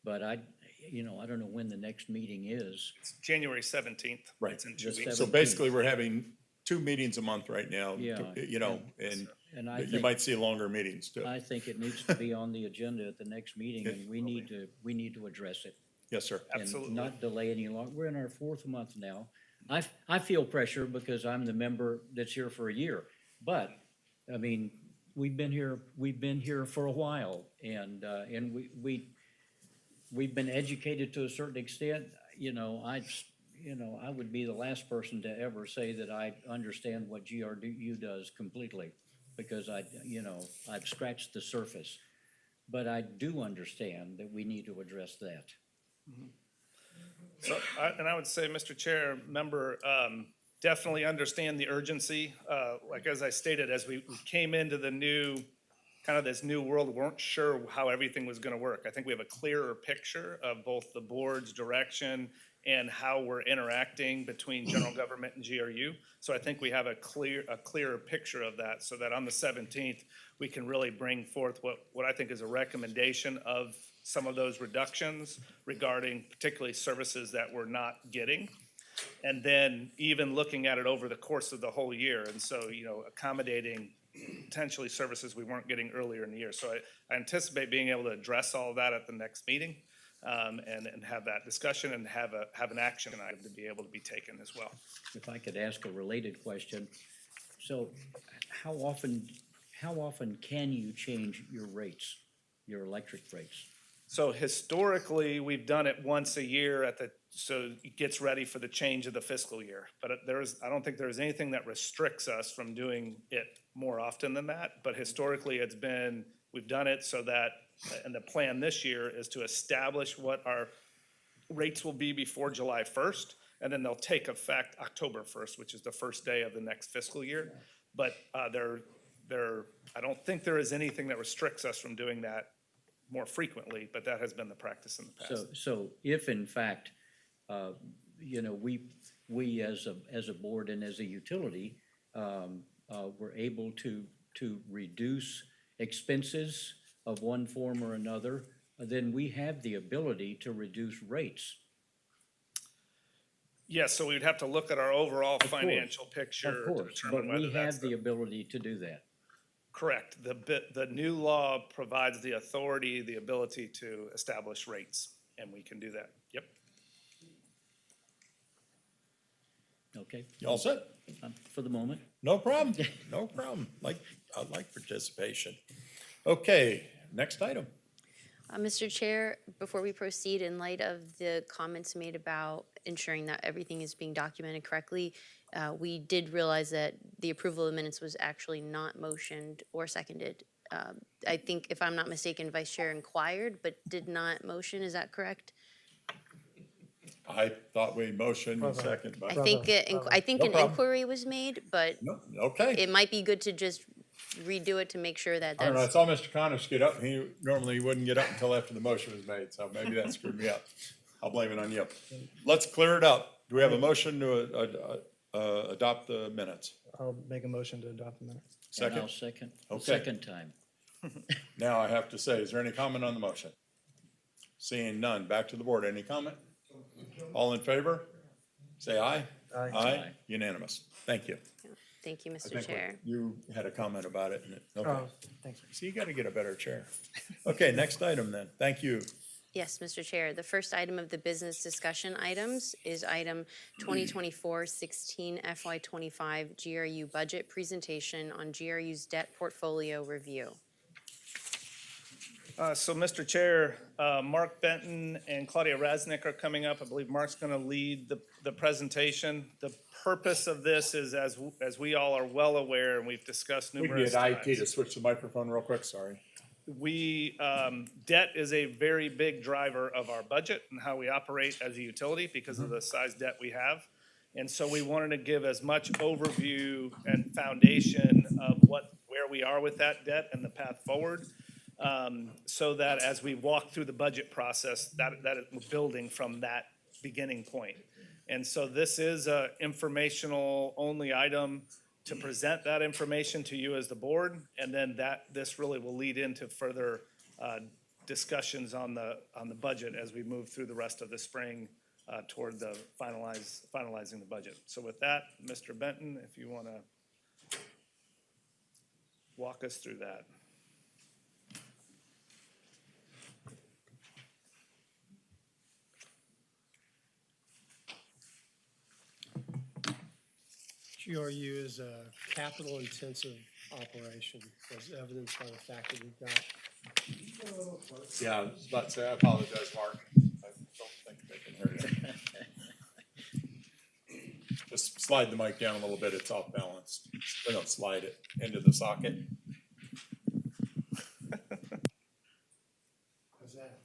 I don't know when the next meeting is. It's January 17th. Right. It's in 2 The weeks. So basically, we're having 2 meetings a month right now, Yeah. you know, and And you might see longer meetings too. I think it needs to be on the agenda at the next meeting, and we need to address it. Yes, sir. Absolutely. And not delay any longer. We're in our 4th month now. I feel pressure because I'm the member that's here for a year. But, I mean, we've been here for a while, and we've been educated to a certain extent. I would be the last person to ever say that I understand what GRU does completely, because I've scratched the surface. But I do understand that we need to address that. So, I would say, Mr. Chair, member, definitely understand the urgency. Like as I stated, as we came into this new world, we weren't sure how everything was gonna work. I think we have a clearer picture of both the board's direction and how we're interacting between general government and GRU. So I think we have a clearer picture of that, so that on the 17th, we can really bring forth what I think is a recommendation of some of those reductions regarding particularly services that we're not getting. And then even looking at it over the course of the whole year. And so, accommodating potentially services we weren't getting earlier in the year. So I anticipate being able to address all of that at the next meeting, and have that discussion and have an action item to be able to be taken as well. If I could ask a related question, so how often can you change your rates, your electric rates? So historically, we've done it once a year so it gets ready for the change of the fiscal year. But I don't think there's anything that restricts us from doing it more often than that. But historically, we've done it so that, and the plan this year is to establish what our rates will be before July 1st. And then they'll take effect October 1st, which is the first day of the next fiscal year. But I don't think there is anything that restricts us from doing that more frequently, but that has been the practice in the past. So if in fact, we as a board and as a utility, were able to reduce expenses of one form or another, then we have the ability to reduce rates. Yes, so we'd have to look at our overall financial picture. Of course, but we have the ability to do that. Correct. The new law provides the authority, the ability to establish rates, and we can do that. Yep. Okay. You all set? For the moment. No problem. No problem. I like participation. Okay, next item. Mr. Chair, before we proceed, in light of the comments made about ensuring that everything is being documented correctly, we did realize that the approval of the minutes was actually not motioned or seconded I think, if I'm not mistaken, Vice Chair inquired, but did not motion, is that correct? I thought we motioned and second, but. I think, I think No an problem. inquiry was made, but No, okay. it might be good to just redo it to make sure that I don't know, I that's, saw Mr. Conish get up, and he normally wouldn't get up until after the motion was made, so maybe that screwed me up. I'll blame it on you. Let's clear it up. Do we have a motion to adopt the minutes? I'll make a motion to adopt the minutes. And I'll Second? second, Okay. second time. Now I have to say, is there any comment on the motion? Seeing none, back to the board. Any comment? All in favor? Say aye. Aye. Aye, unanimous. Thank you. thank you, I Mr. think Chair. you had a comment about it, and okay. Oh, thanks. So you gotta get a better chair. Okay, next item then. Thank you. Yes, Mr. Chair. The first item of the business discussion items is item 2024-16 FY25 GRU budget presentation on GRU's debt portfolio review. So, Mr. Chair, Mark Benton and Claudia Raznick are coming up. I believe Mark's going to lead the presentation. The purpose of this is, as we all are well aware, and we've discussed We numerous get times. IT to switch the microphone real quick, sorry. Debt is a very big driver of our budget and how we operate as a utility because of the size debt we have. And so we wanted to give as much overview and foundation of where we are with that debt and the path forward. So that as we walk through the budget process, that we're building from that beginning point. And so this is a informational only item to present that information to you as the board, and then this really will lead into further discussions on the budget as we move through the rest of the spring toward the finalizing the budget. So with that, Mr. Benton, if you want to walk us through that. GRU is a capital-intensive operation, as evidenced by the fact that we've got. Yeah, I was about to say, I apologize, Mark. I don't think they can hear you. Just slide the mic down a little bit, it's off balance. Or no, slide it into the socket. How's that?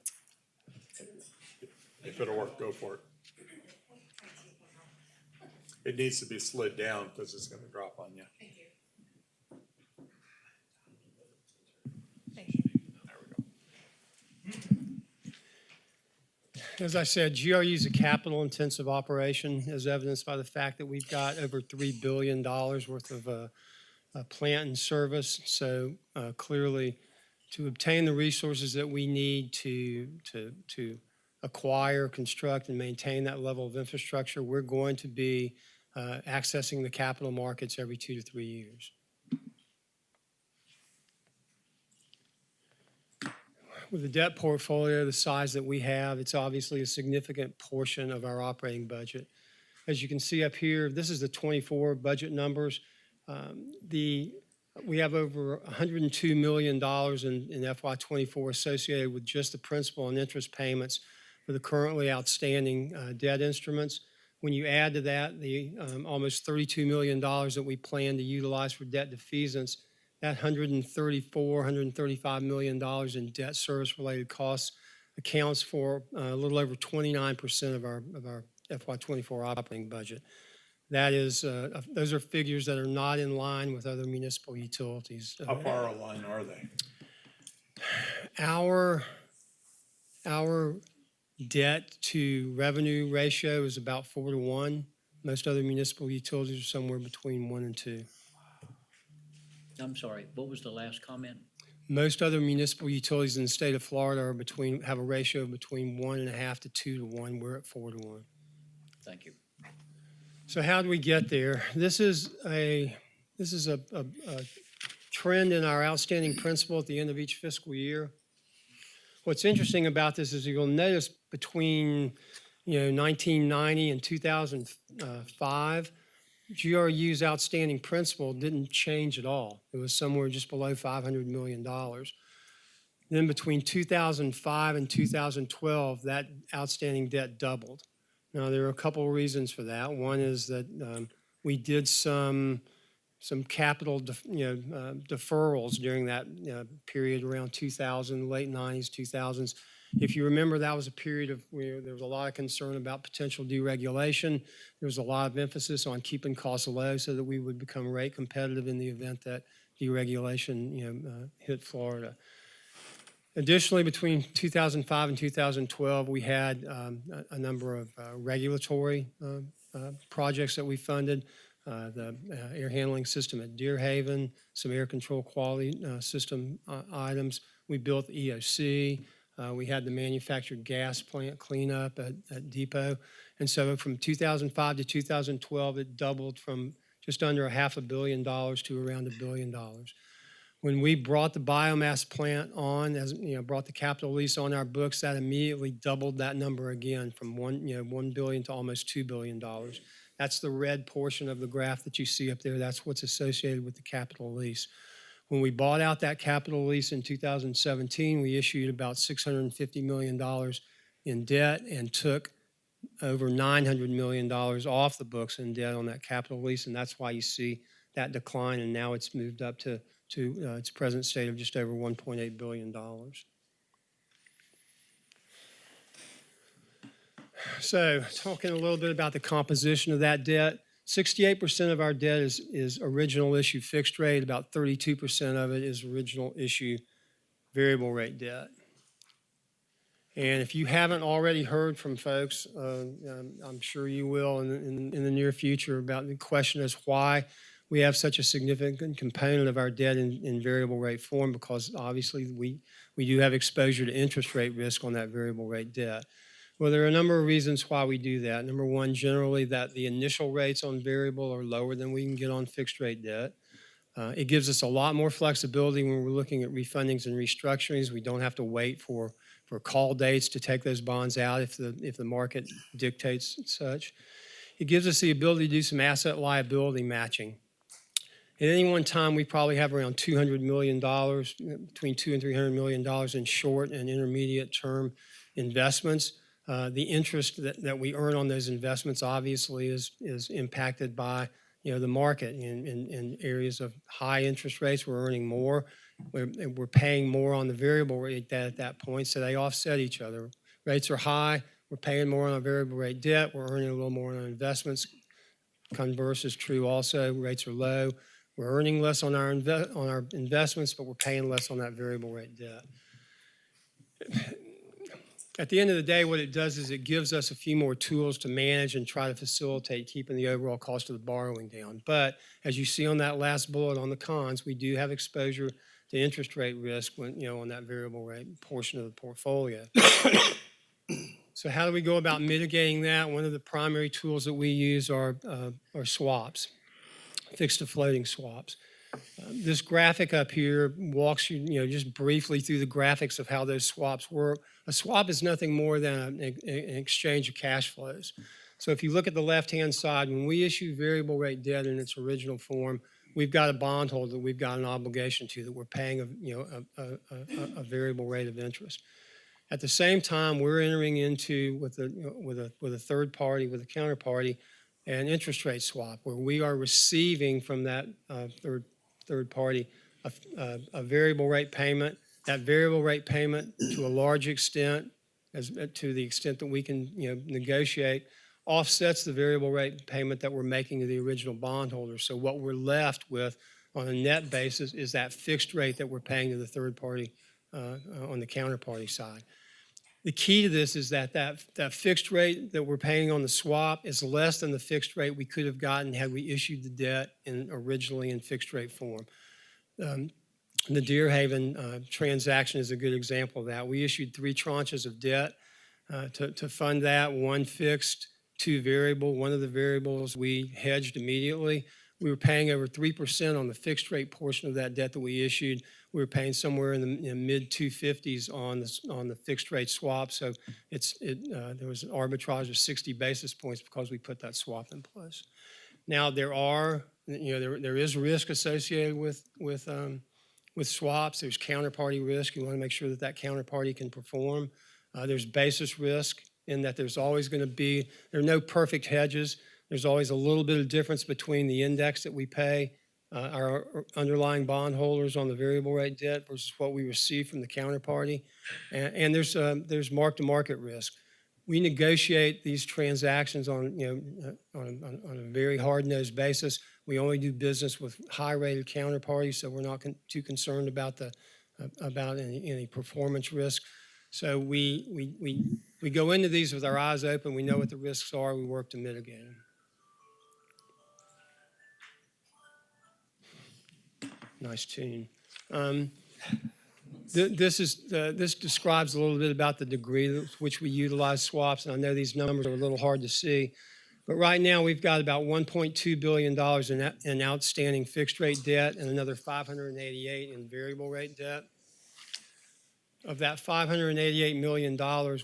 If it'll work, go for it. It needs to be slid down because it's gonna drop on you. As I said, GRU is a capital-intensive operation, as evidenced by the fact that we've got over $3 billion worth of plant and service. So clearly, to obtain the resources that we need to acquire, construct, and maintain that level of infrastructure, we're going to be accessing the capital markets every 2 to 3 years. With the debt portfolio the size that we have, it's obviously a significant portion of our operating budget. As you can see up here, this is the 24 budget numbers. We have over $102 million in FY24 associated with just the principal and interest payments for the currently outstanding debt instruments. When you add to that the almost $32 million that we plan to utilize for debt defeasance, that $135 million in debt service-related costs accounts for a little over 29% of our FY24 operating budget. That is, those are figures that are not in line with other municipal utilities. How far aligned are they? Our debt to revenue ratio is about 4 to 1. Most other municipal utilities are somewhere between 1 and 2. I'm sorry, what was the last comment? Most other municipal utilities in the state of Florida are have a ratio of between 1.5 to 2 to 1. We're at 4 to 1. Thank you. So how do we get there? This is a trend in our outstanding principal at the end of each fiscal year. What's interesting about this is you'll notice between 1990 and 2005, GRU's outstanding principal didn't change at all. It was somewhere just below $500 million. Then between 2005 and 2012, that outstanding debt doubled. Now, there are a couple of reasons for that. One is that we did some some capital deferrals during that period around 2000, late 90s, 2000s. If you remember, that was a period of where there was a lot of concern about potential deregulation. There was a lot of emphasis on keeping costs low so that we would become rate competitive in the event that deregulation hit Florida. Additionally, between 2005 and 2012, we had a number of regulatory projects that we funded. The air handling system at Deer Haven, some air control quality system items. We built the EOC. We had the manufactured gas plant cleanup at Depot. And so from 2005 to 2012, it doubled from just under $500 million to around $1 billion. When we brought the biomass plant on, brought the capital lease on our books, that immediately doubled that number again from $1 billion to almost $2 billion. That's the red portion of the graph that you see up there. That's what's associated with the capital lease. When we bought out that capital lease in 2017, we issued about $650 million in debt and took over $900 million off the books in debt on that capital lease, and that's why you see that decline, and now it's moved up to its present state of just over $1.8 billion. So talking a little bit about the composition of that debt, 68% of our debt is original issue fixed rate, about 32% of it is original issue variable rate debt. And if you haven't already heard from folks, I'm sure you will in the near future about the question as why we have such a significant component of our debt in variable rate form, because obviously we do have exposure to interest rate risk on that variable rate debt. Well, there are a number of reasons why we do that. Number one, generally that the initial rates on variable are lower than we can get on fixed rate debt. It gives us a lot more flexibility when we're looking at refundings and restructurings. We don't have to wait for call dates to take those bonds out if the market dictates such. It gives us the ability to do some asset liability matching. At any one time, we probably have around $200 million, between $200 and $300 million in short and intermediate term investments. The interest that we earn on those investments obviously is impacted by the market. In areas of high interest rates, we're earning more. We're paying more on the variable rate debt at that point, so they offset each other. Rates are high, we're paying more on our variable rate debt, we're earning a little more on our investments. Converse is true also, rates are low. We're earning less on our investments, but we're paying less on that variable rate debt. At the end of the day, what it does is it gives us a few more tools to manage and try to facilitate keeping the overall cost of the borrowing down. But as you see on that last bullet on the cons, we do have exposure to interest rate risk when, on that variable rate portion of the portfolio. So how do we go about mitigating that? One of the primary tools that we use are swaps, fixed to floating swaps. This graphic up here walks you, just briefly through the graphics of how those swaps work. A swap is nothing more than an exchange of cash flows. So if you look at the left-hand side, when we issue variable rate debt in its original form, we've got a bondholder that we've got an obligation to, that we're paying a variable rate of interest. At the same time, we're entering into with a third party, with a counterparty, an interest rate swap where we are receiving from that third party a variable rate payment. That variable rate payment, to a large extent, to the extent that we can negotiate, offsets the variable rate payment that we're making to the original bondholder. So what we're left with on a net basis is that fixed rate that we're paying to the third party on the counterparty side. The key to this is that fixed rate that we're paying on the swap is less than the fixed rate we could have gotten had we issued the debt originally in fixed rate form. The Deer Haven transaction is a good example of that. We issued 3 tranches of debt to fund that, 1 fixed, 2 variable. One of the variables we hedged immediately. We were paying over 3% on the fixed rate portion of that debt that we issued. We were paying somewhere in the mid 250s on the fixed rate swap. So there was an arbitrage of 60 basis points because we put that swap in place. Now there is risk associated with swaps. There's counterparty risk. You want to make sure that counterparty can perform. There's basis risk in that there's always going to be, there are no perfect hedges. There's always a little bit of difference between the index that we pay our underlying bondholders on the variable rate debt versus what we receive from the counterparty. And there's mark-to-market risk. We negotiate these transactions on, on a very hard-nosed basis. We only do business with high-rated counterparties, so we're not too concerned about any performance risk. So we go into these with our eyes open. We know what the risks are. We work to mitigate them. Nice tune. This describes a little bit about the degree with which we utilize swaps, and I know these numbers are a little hard to see, but right now we've got about $1.2 billion in outstanding fixed rate debt and another $588 in variable rate debt. Of that $588 million,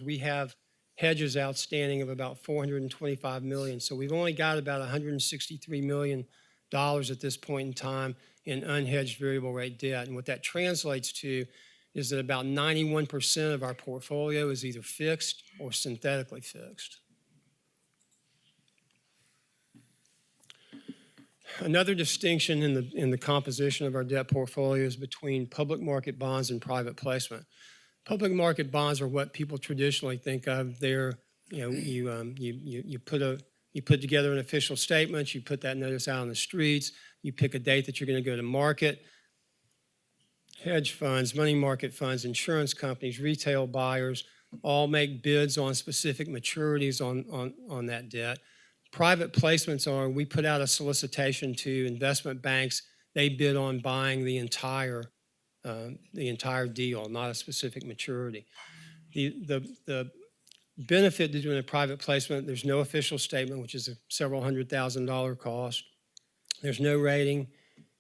we have hedges outstanding of about $425 million. So we've only got about $163 million at this point in time in unhedged variable rate debt. And what that translates to is that about 91% of our portfolio is either fixed or synthetically fixed. Another distinction in the composition of our debt portfolio is between public market bonds and private placement. Public market bonds are what people traditionally think of. They're, you put together an official statement, you put that notice out on the streets, you pick a date that you're going to go to market. Hedge funds, money market funds, insurance companies, retail buyers all make bids on specific maturities on that debt. Private placements are, we put out a solicitation to investment banks. They bid on buying the entire deal, not a specific maturity. The benefit to doing a private placement, there's no official statement, which is a several $100,000 cost. There's no rating,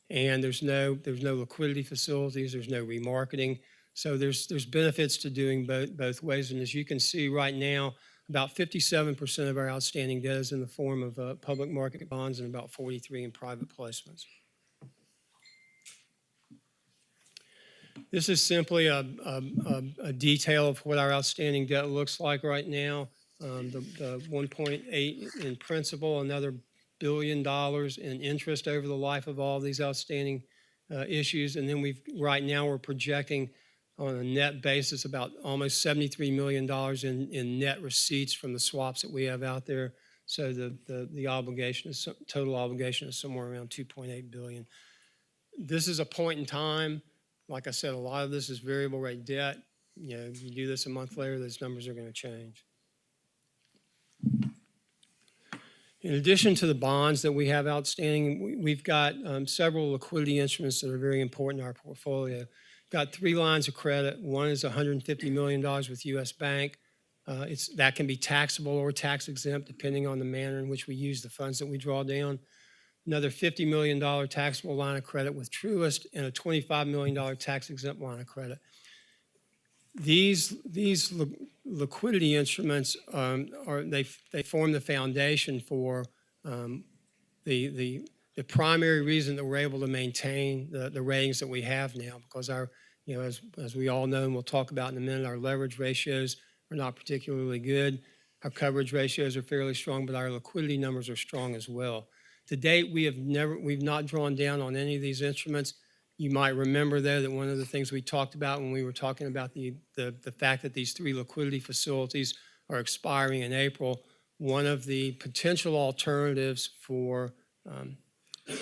and there's no liquidity facilities. There's no remarketing. So there's benefits to doing both ways. And as you can see right now, about 57% of our outstanding debt is in the form of public market bonds and about 43% in private placements. This is simply a detail of what our outstanding debt looks like right now. The 1.8 in principal, another $1 billion in interest over the life of all these outstanding issues. And then right now we're projecting on a net basis about almost $73 million in net receipts from the swaps that we have out there. So the obligation is, total obligation is somewhere around $2.8 billion. This is a point in time. Like I said, a lot of this is variable rate debt. You do this a month later, those numbers are going to change. In addition to the bonds that we have outstanding, we've got several liquidity instruments that are very important in our portfolio. We've got 3 lines of credit. One is $150 million with U.S. Bank. That can be taxable or tax exempt depending on the manner in which we use the funds that we draw down. Another $50 million taxable line of credit with Truist, and a $25 million tax exempt line of credit. These liquidity instruments they form the foundation for the primary reason that we're able to maintain the ratings that we have now, because as we all know and we'll talk about in a minute, our leverage ratios are not particularly good. Our coverage ratios are fairly strong, but our liquidity numbers are strong as well. To date, we've not drawn down on any of these instruments. You might remember, though, that one of the things we talked about when we were talking about the fact that these 3 liquidity facilities are expiring in April, one of the potential alternatives for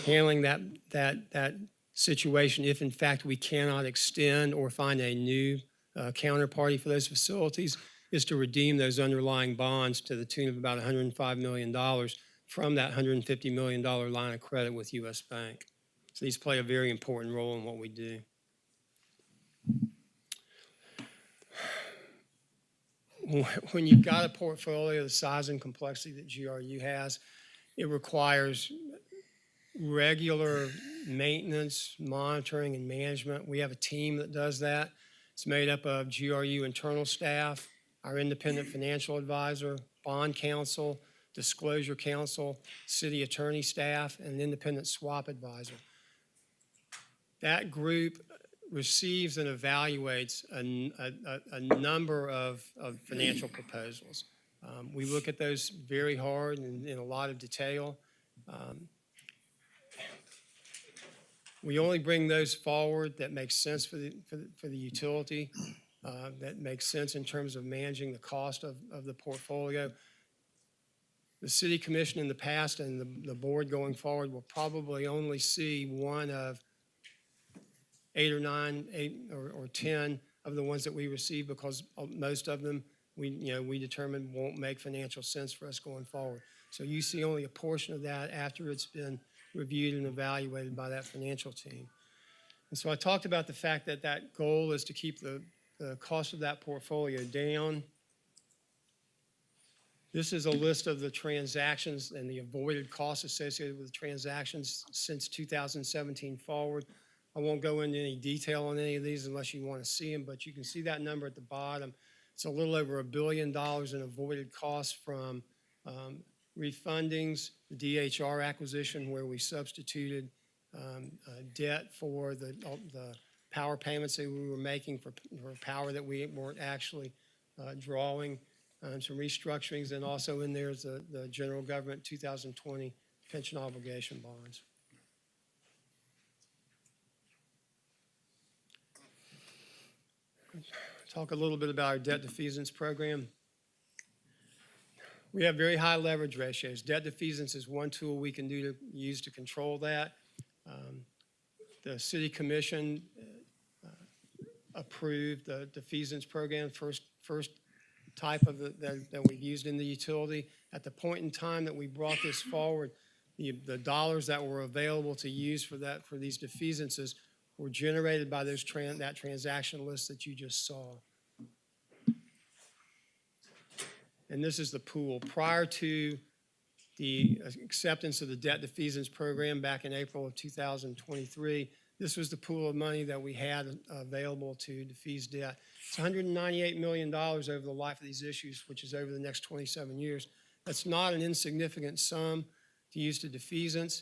handling that situation, if in fact we cannot extend or find a new counterparty for those facilities, is to redeem those underlying bonds to the tune of about $105 million from that $150 million line of credit with U.S. Bank. So these play a very important role in what we do. When you've got a portfolio the size and complexity that GRU has, it requires regular maintenance, monitoring, and management. We have a team that does that. It's made up of GRU internal staff, our independent financial advisor, bond counsel, disclosure counsel, city attorney staff, and an independent swap advisor. That group receives and evaluates a number of financial proposals. We look at those very hard and in a lot of detail. We only bring those forward that make sense for the utility, that makes sense in terms of managing the cost of the portfolio. The city commission in the past and the board going forward will probably only see one of 8 or 10 of the ones that we receive, because most of them we determine won't make financial sense for us going forward. So you see only a portion of that after it's been reviewed and evaluated by that financial team. And so I talked about the fact that that goal is to keep the cost of that portfolio down. This is a list of the transactions and the avoided costs associated with the transactions since 2017 forward. I won't go into any detail on any of these unless you want to see them, but you can see that number at the bottom. It's a little over $1 billion in avoided costs from refundings, the DHR acquisition where we substituted debt for the power payments that we were making for power that we weren't actually drawing, some restructurings, and also in there is the general government 2020 pension obligation bonds. Talk a little bit about our debt defeasance program. We have very high leverage ratios. Debt defeasance is one tool we can use to control that. The city commission approved the defeasance program, first type of that we've used in the utility. At the point in time that we brought this forward, the dollars that were available to use for these defeasances were generated by that transaction list that you just saw. And this is the pool. Prior to the acceptance of the debt defeasance program back in April of 2023, this was the pool of money that we had available to defease debt. It's $198 million over the life of these issues, which is over the next 27 years. That's not an insignificant sum to use to defeasance.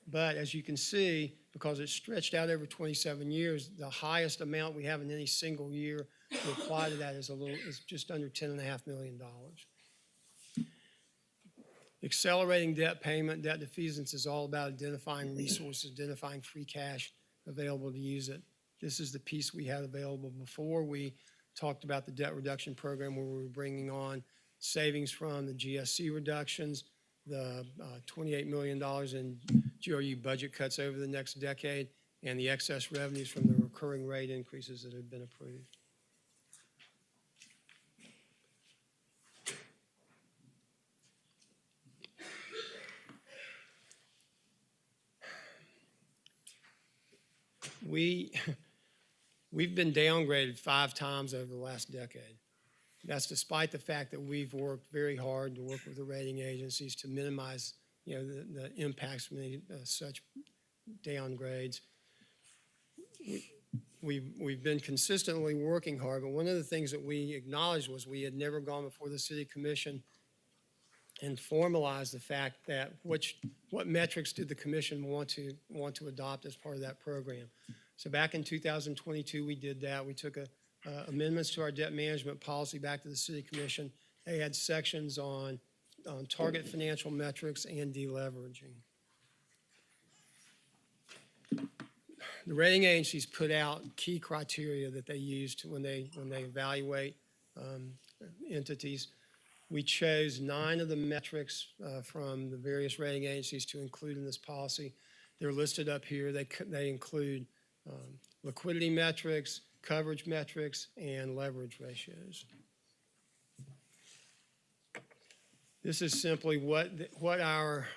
But as you can see, because it's stretched out over 27 years, the highest amount we have in any single year to apply to that is just under $10.5 million. Accelerating debt payment, debt defeasance is all about identifying resources, identifying free cash available to use it. This is the piece we had available before we talked about the debt reduction program, where we were bringing on savings from the GSC reductions, the $28 million in GRU budget cuts over the next decade, and the excess revenues from the recurring rate increases that have been approved. We've been downgraded 5 times over the last decade. That's despite the fact that we've worked very hard to work with the rating agencies to minimize, the impacts from such downgrades. We've been consistently working hard, but one of the things that we acknowledged was we had never gone before the City Commission and formalized the fact that what metrics did the Commission want to adopt as part of that program. So back in 2022, we did that. We took amendments to our debt management policy back to the City Commission. They had sections on target financial metrics and deleveraging. The rating agencies put out key criteria that they used when they evaluate entities. We chose 9 of the metrics from the various rating agencies to include in this policy. They're listed up here. They include liquidity metrics, coverage metrics, and leverage ratios. This is simply what our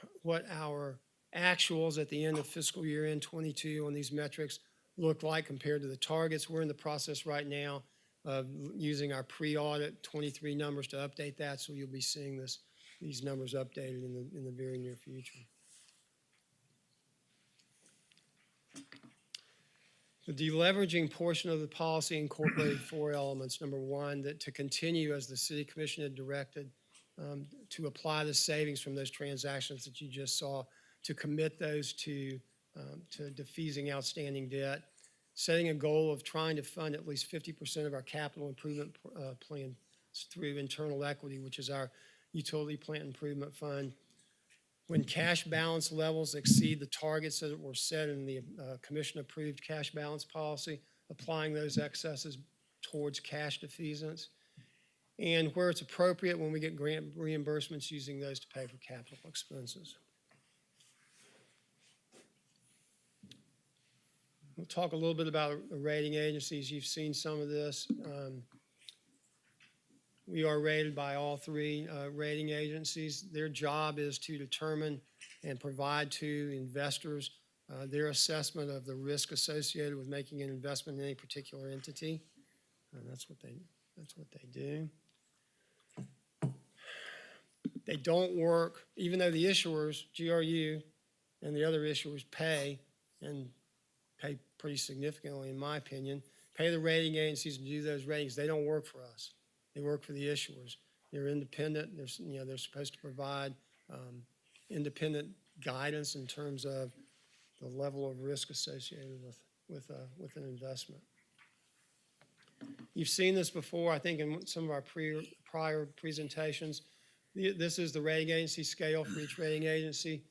actuals at the end of fiscal year end 22 on these metrics look like compared to the targets. We're in the process right now of using our pre-audit 23 numbers to update that, so you'll be seeing these numbers updated in the very near future. The deleveraging portion of the policy incorporated 4 elements. Number 1, that to continue as the City Commission had directed, to apply the savings from those transactions that you just saw, to commit those to defeasing outstanding debt, setting a goal of trying to fund at least 50% of our capital improvement plan through internal equity, which is our utility plant improvement fund, When cash balance levels exceed the targets that were set in the commission-approved cash balance policy, applying those excesses towards cash defeasance. And where it's appropriate, when we get grant reimbursements, using those to pay for capital expenses. We'll talk a little bit about the rating agencies. You've seen some of this. We are rated by all three rating agencies. Their job is to determine and provide to investors their assessment of the risk associated with making an investment in any particular entity. And that's what they do. They don't work, even though the issuers, GRU, and the other issuers pay, and pay pretty significantly, in my opinion, pay the rating agencies to do those ratings. They don't work for us. They work for the issuers. They're independent. They're supposed to provide independent guidance in terms of the level of risk associated with an investment. You've seen this before, I think, in some of our prior presentations. This is the rating agency scale for each rating agency.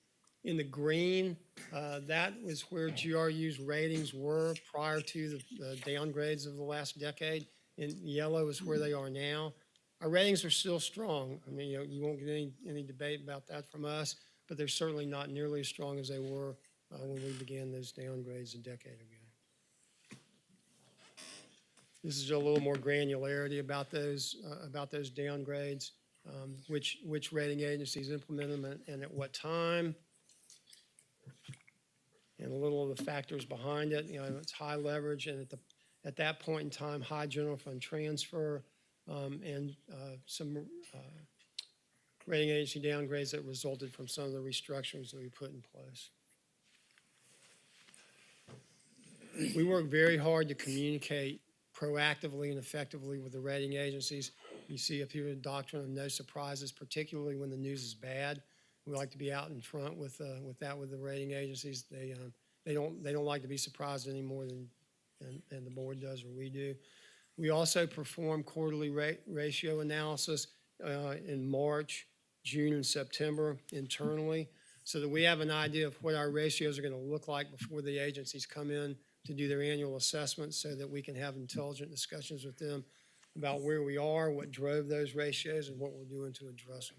In the green, that was where GRU's ratings were prior to the downgrades of the last decade. In yellow is where they are now. Our ratings are still strong. I mean, you won't get any debate about that from us, but they're certainly not nearly as strong as they were when we began those downgrades a decade ago. This is a little more granularity about those downgrades, which rating agencies implement them and at what time, and a little of the factors behind it. It's high leverage, and at that point in time, high general fund transfer, and some rating agency downgrades that resulted from some of the restructurings that we put in place. We work very hard to communicate proactively and effectively with the rating agencies. You see up here the doctrine of no surprises, particularly when the news is bad. We like to be out in front with the rating agencies. They don't like to be surprised any more than the board does or we do. We also perform quarterly ratio analysis in March, June, and September internally, so that we have an idea of what our ratios are going to look like before the agencies come in to do their annual assessments, so that we can have intelligent discussions with them about where we are, what drove those ratios, and what we're doing to address them.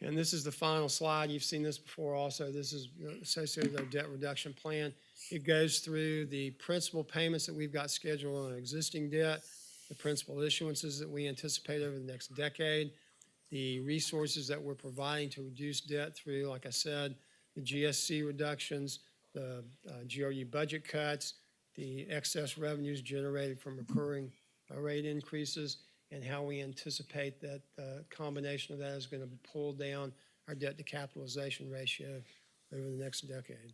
And this is the final slide. You've seen this before also. This is associated with our debt reduction plan. It goes through the principal payments that we've got scheduled on our existing debt, the principal issuances that we anticipate over the next decade, the resources that we're providing to reduce debt through, like I said, the GSC reductions, the GRU budget cuts, the excess revenues generated from recurring rate increases, and how we anticipate that the combination of that is going to pull down our debt to capitalization ratio over the next decade.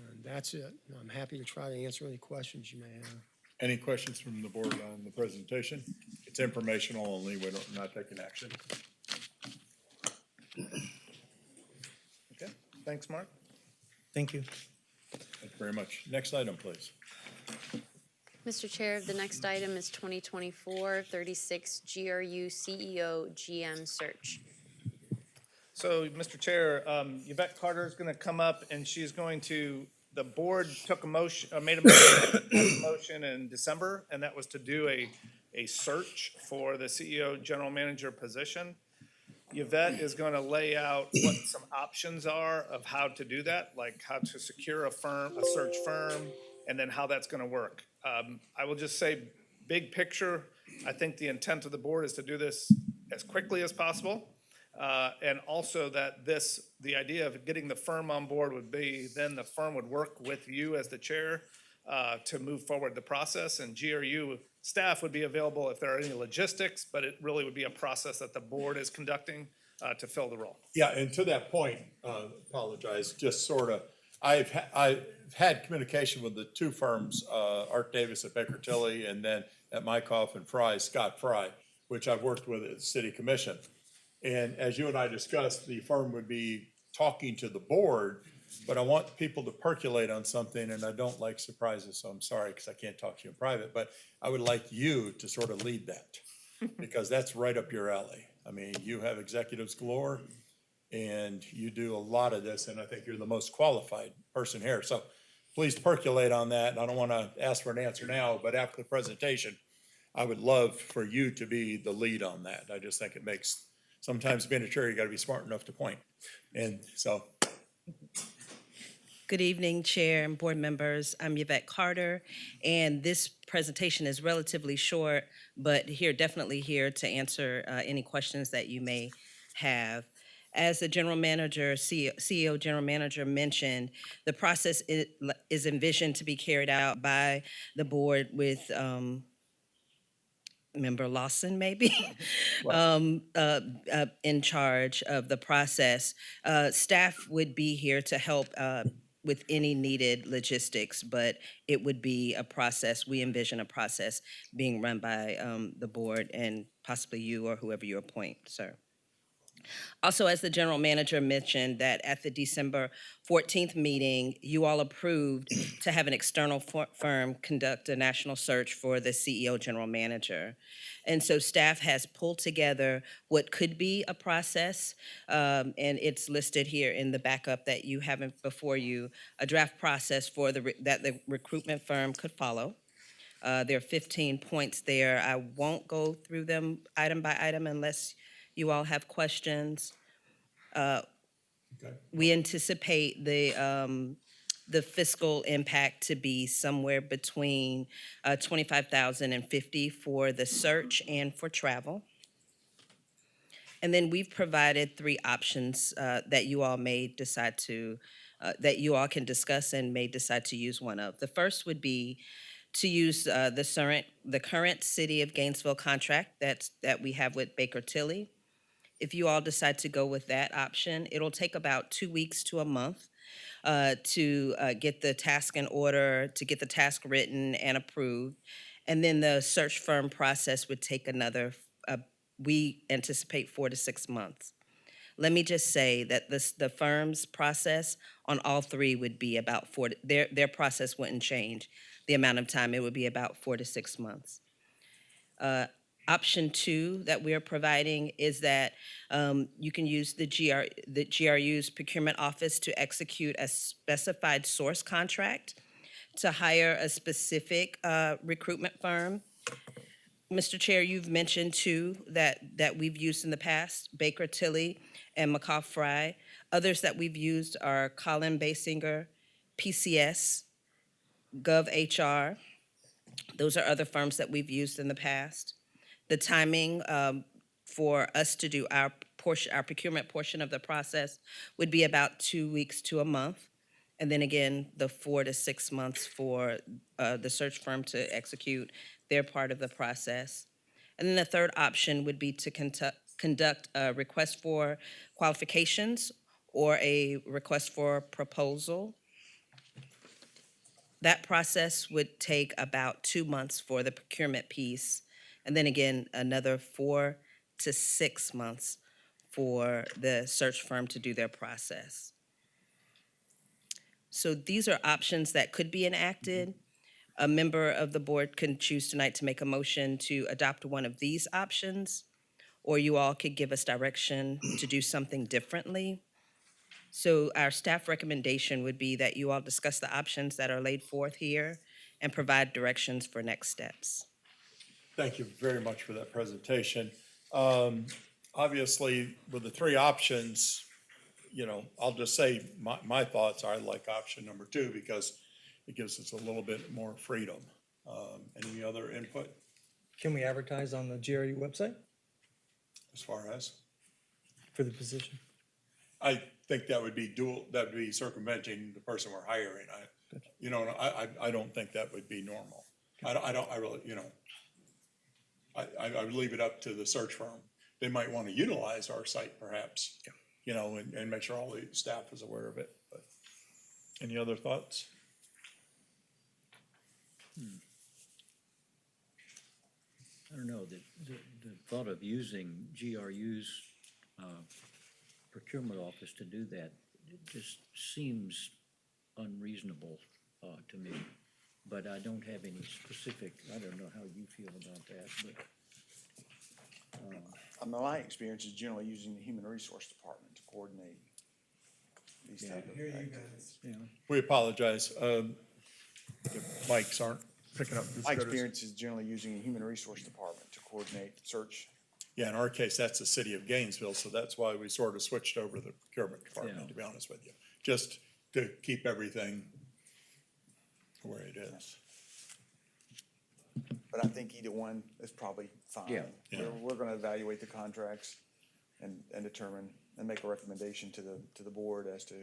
And that's it. I'm happy to try to answer any questions you may have. Any questions from the board on the presentation? It's informational only. We're not taking action. Okay, thanks, Mark. Thank you. Thank you very much. Next item, please. Mr. Chair, the next item is 2024-36 GRU CEO GM search. So, Mr. Chair, Yvette Carter is going to come up, and she's going to, the board took a motion, made a motion in December, and that was to do a search for the CEO general manager position. Yvette is going to lay out what some options are of how to do that, like how to secure a search firm, and then how that's going to work. I will just say, big picture, I think the intent of the board is to do this as quickly as possible. And also that the idea of getting the firm on board would be then the firm would work with you as the chair to move forward the process, and GRU staff would be available if there are any logistics, but it really would be a process that the board is conducting to fill the role. Yeah, and to that point, apologize, just sort of, I've had communication with the two firms, Art Davis at Baker Tilly, and then at Mycoff and Fry, Scott Fry, which I've worked with at the City Commission. And as you and I discussed, the firm would be talking to the board but I want people to percolate on something, and I don't like surprises, so I'm sorry, because I can't talk to you in private, but I would like you to sort of lead that, because that's right up your alley. I mean, you have executives galore, and you do a lot of this, and I think you're the most qualified person here. So please percolate on that. I don't want to ask for an answer now, but after the presentation, I would love for you to be the lead on that. I just think it makes, sometimes being a chair, you got to be smart enough to point. And so. Good evening, Chair and board members. I'm Yvette Carter, and this presentation is relatively short, but definitely here to answer any questions that you may have. As the general manager, CEO general manager mentioned, the process is envisioned to be carried out by the board with Member Lawson, maybe, in charge of the process. Staff would be here to help with any needed logistics, but it would be a process. We envision a process being run by the board and possibly you or whoever you appoint, sir. Also, as the general manager mentioned, that at the December 14th meeting, you all approved to have an external firm conduct a national search for the CEO general manager. And so staff has pulled together what could be a process, and it's listed here in the backup that you have before you, a draft process for that the recruitment firm could follow. There are 15 points there. I won't go through them item by item unless you all have questions. We anticipate the fiscal impact to be somewhere between $25,000 and $50,000 for the search and for travel. And then we've provided 3 options that you all may decide to, that you all can discuss and may decide to use one of. The first would be to use the current City of Gainesville contract that we have with Baker Tilly. If you all decide to go with that option, it'll take about 2 weeks to a month to get the task in order, to get the task written and approved. And then the search firm process would take another, we anticipate 4 to 6 months. Let me just say that the firm's process on all 3 would be about their process wouldn't change the amount of time. It would be about 4 to 6 months. Option 2 that we are providing is that you can use the GRU's procurement office to execute a specified source contract to hire a specific recruitment firm. Mr. Chair, you've mentioned 2 that we've used in the past, Baker Tilly and McCaw Fry. Others that we've used are Colin Basinger, PCS, GovHR. Those are other firms that we've used in the past. The timing for us to do our procurement portion of the process would be about 2 weeks to a month. And then again, the 4 to 6 months for the search firm to execute their part of the process. And then the third option would be to conduct a request for qualifications or a request for proposal. That process would take about 2 months for the procurement piece, and then again, another 4 to 6 months for the search firm to do their process. So these are options that could be enacted. A member of the board can choose tonight to make a motion to adopt one of these options, or you all could give us direction to do something differently. So our staff recommendation would be that you all discuss the options that are laid forth here and provide directions for next steps. Thank you very much for that presentation. Obviously, with the 3 options, you know, I'll just say my thoughts are I like option number 2 because it gives us a little bit more freedom. Any other input Can we advertise on the GRU website as far as? for the position? I think that would be circumventing the person we're hiring. I don't think that would be normal. I really, you know, I would leave it up to the search firm. They might want to utilize our site perhaps, you know, and make sure all the staff is aware of it. But any other thoughts? I don't know, the thought of using GRU's procurement office to do that just seems unreasonable to me. But I don't have any specific, I don't know how you feel about that, but. My experience is generally using the Human Resource Department to coordinate these type of activities. We apologize. The mics aren't picking up. My experience is generally using the Human Resource Department to coordinate search. Yeah, in our case, that's the city of Gainesville, so that's why we sort of switched over to the procurement department, to be honest with you. Just to keep everything where it is. But I think either one is probably fine. Yeah. We're gonna evaluate the contracts and determine and make a recommendation to the board as to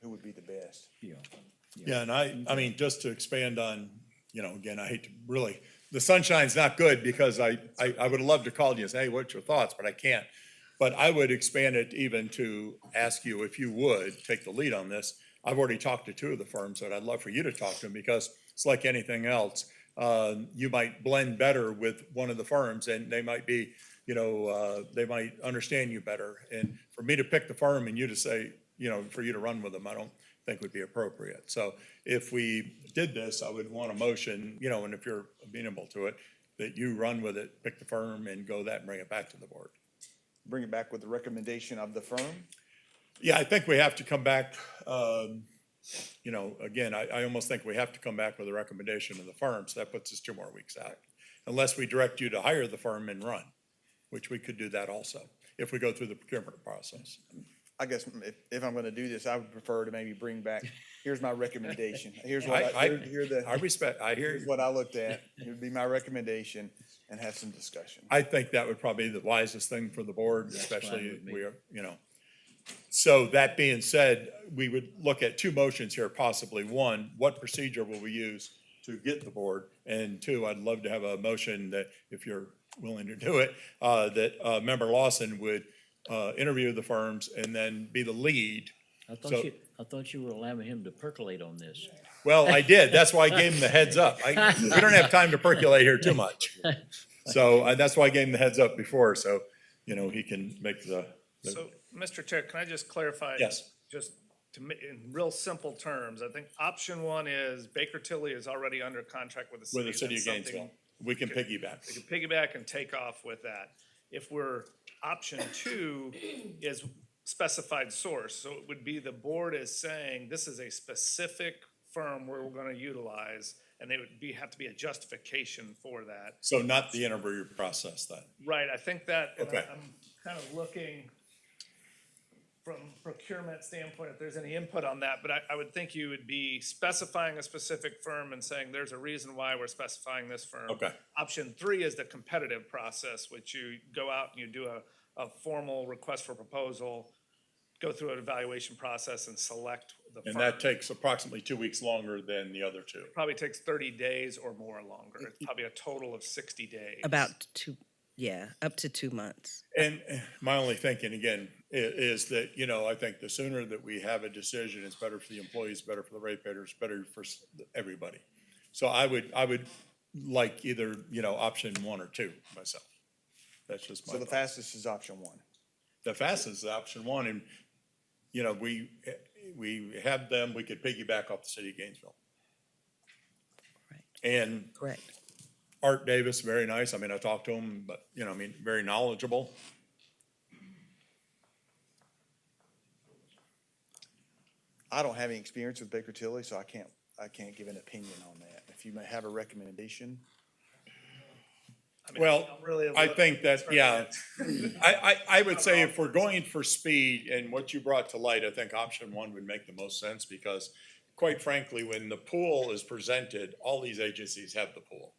who would be the best. Yeah, and I mean, just to expand on, again, I hate to really, the sunshine's not good because I would love to call you and say, hey, what's your thoughts? But I can't. But I would expand it even to ask you if you would take the lead on this. I've already talked to two of the firms, but I'd love for you to talk to them because it's like anything else. You might blend better with one of the firms and they might be, they might understand you better. And for me to pick the firm and you to say, for you to run with them, I don't think would be appropriate. So if we did this, I would want a motion, and if you're amenable to it, that you run with it, pick the firm and go that and bring it back to the board. Bring it back with the recommendation of the firm? Yeah, I think we have to come back, again, I almost think we have to come back with a recommendation of the firm, so that puts us 2 more weeks out. Unless we direct you to hire the firm and run, which we could do that also, if we go through the procurement process. I guess if I'm gonna do this, I would prefer to maybe bring back, here's my recommendation. Here's what I hear here's you. what I looked at. It would be my recommendation and have some discussion. I think that would probably be the wisest thing for the board, That's fine especially with me. we are, So that being said, we would look at 2 motions here, possibly. 1, what procedure will we use to get the board? And 2, I'd love to have a motion that, if you're willing to do it, that Member Lawson would interview the firms and then be the lead. I So- thought you were allowing him to percolate on this. Well, I did. That's why I gave him the heads up. We don't have time to percolate here too much. So that's why I gave him the heads up before, so, he can make the. So, Mr. Chair, can I just clarify? Yes. Just in real simple terms, I think option 1 is Baker Tilly is already under contract with the city. With the city of That's something Gainesville. We can piggyback. We can piggyback and take off with that. If option 2 is specified source, so it would be the board is saying, this is a specific firm we're gonna utilize, and they would have to be a justification for that. So not the interview process then? Right, I think that, and Okay. I'm kind of looking from procurement standpoint, if there's any input on that, but I would think you would be specifying a specific firm and saying, there's a reason why we're specifying this firm. Okay. Option 3 is the competitive process, which you go out and you do a formal request for proposal, go through an evaluation process and select the firm. And that takes approximately 2 weeks longer than the other 2. Probably takes 30 days or more longer. It's probably a total of 60 days. About up to 2 months. And my only thinking, again, is that, I think the sooner that we have a decision, it's better for the employees, better for the ratepayers, better for everybody. So I would like either, option 1 or 2 myself. That's just my So the thought. fastest is option 1. The fastest is option 1, and, we have them, we could piggyback off the city of Gainesville. Right. And Correct. Art Davis, very nice. I mean, I talked to him, but, very knowledgeable. I don't have any experience with Baker Tilly, so I can't give an opinion on that. If you may have a recommendation. I mean, Well, don't really I look- think that, yeah, I would say if we're going for speed and what you brought to light, I think option 1 would make the most sense because quite frankly, when the pool is presented, all these agencies have the pool.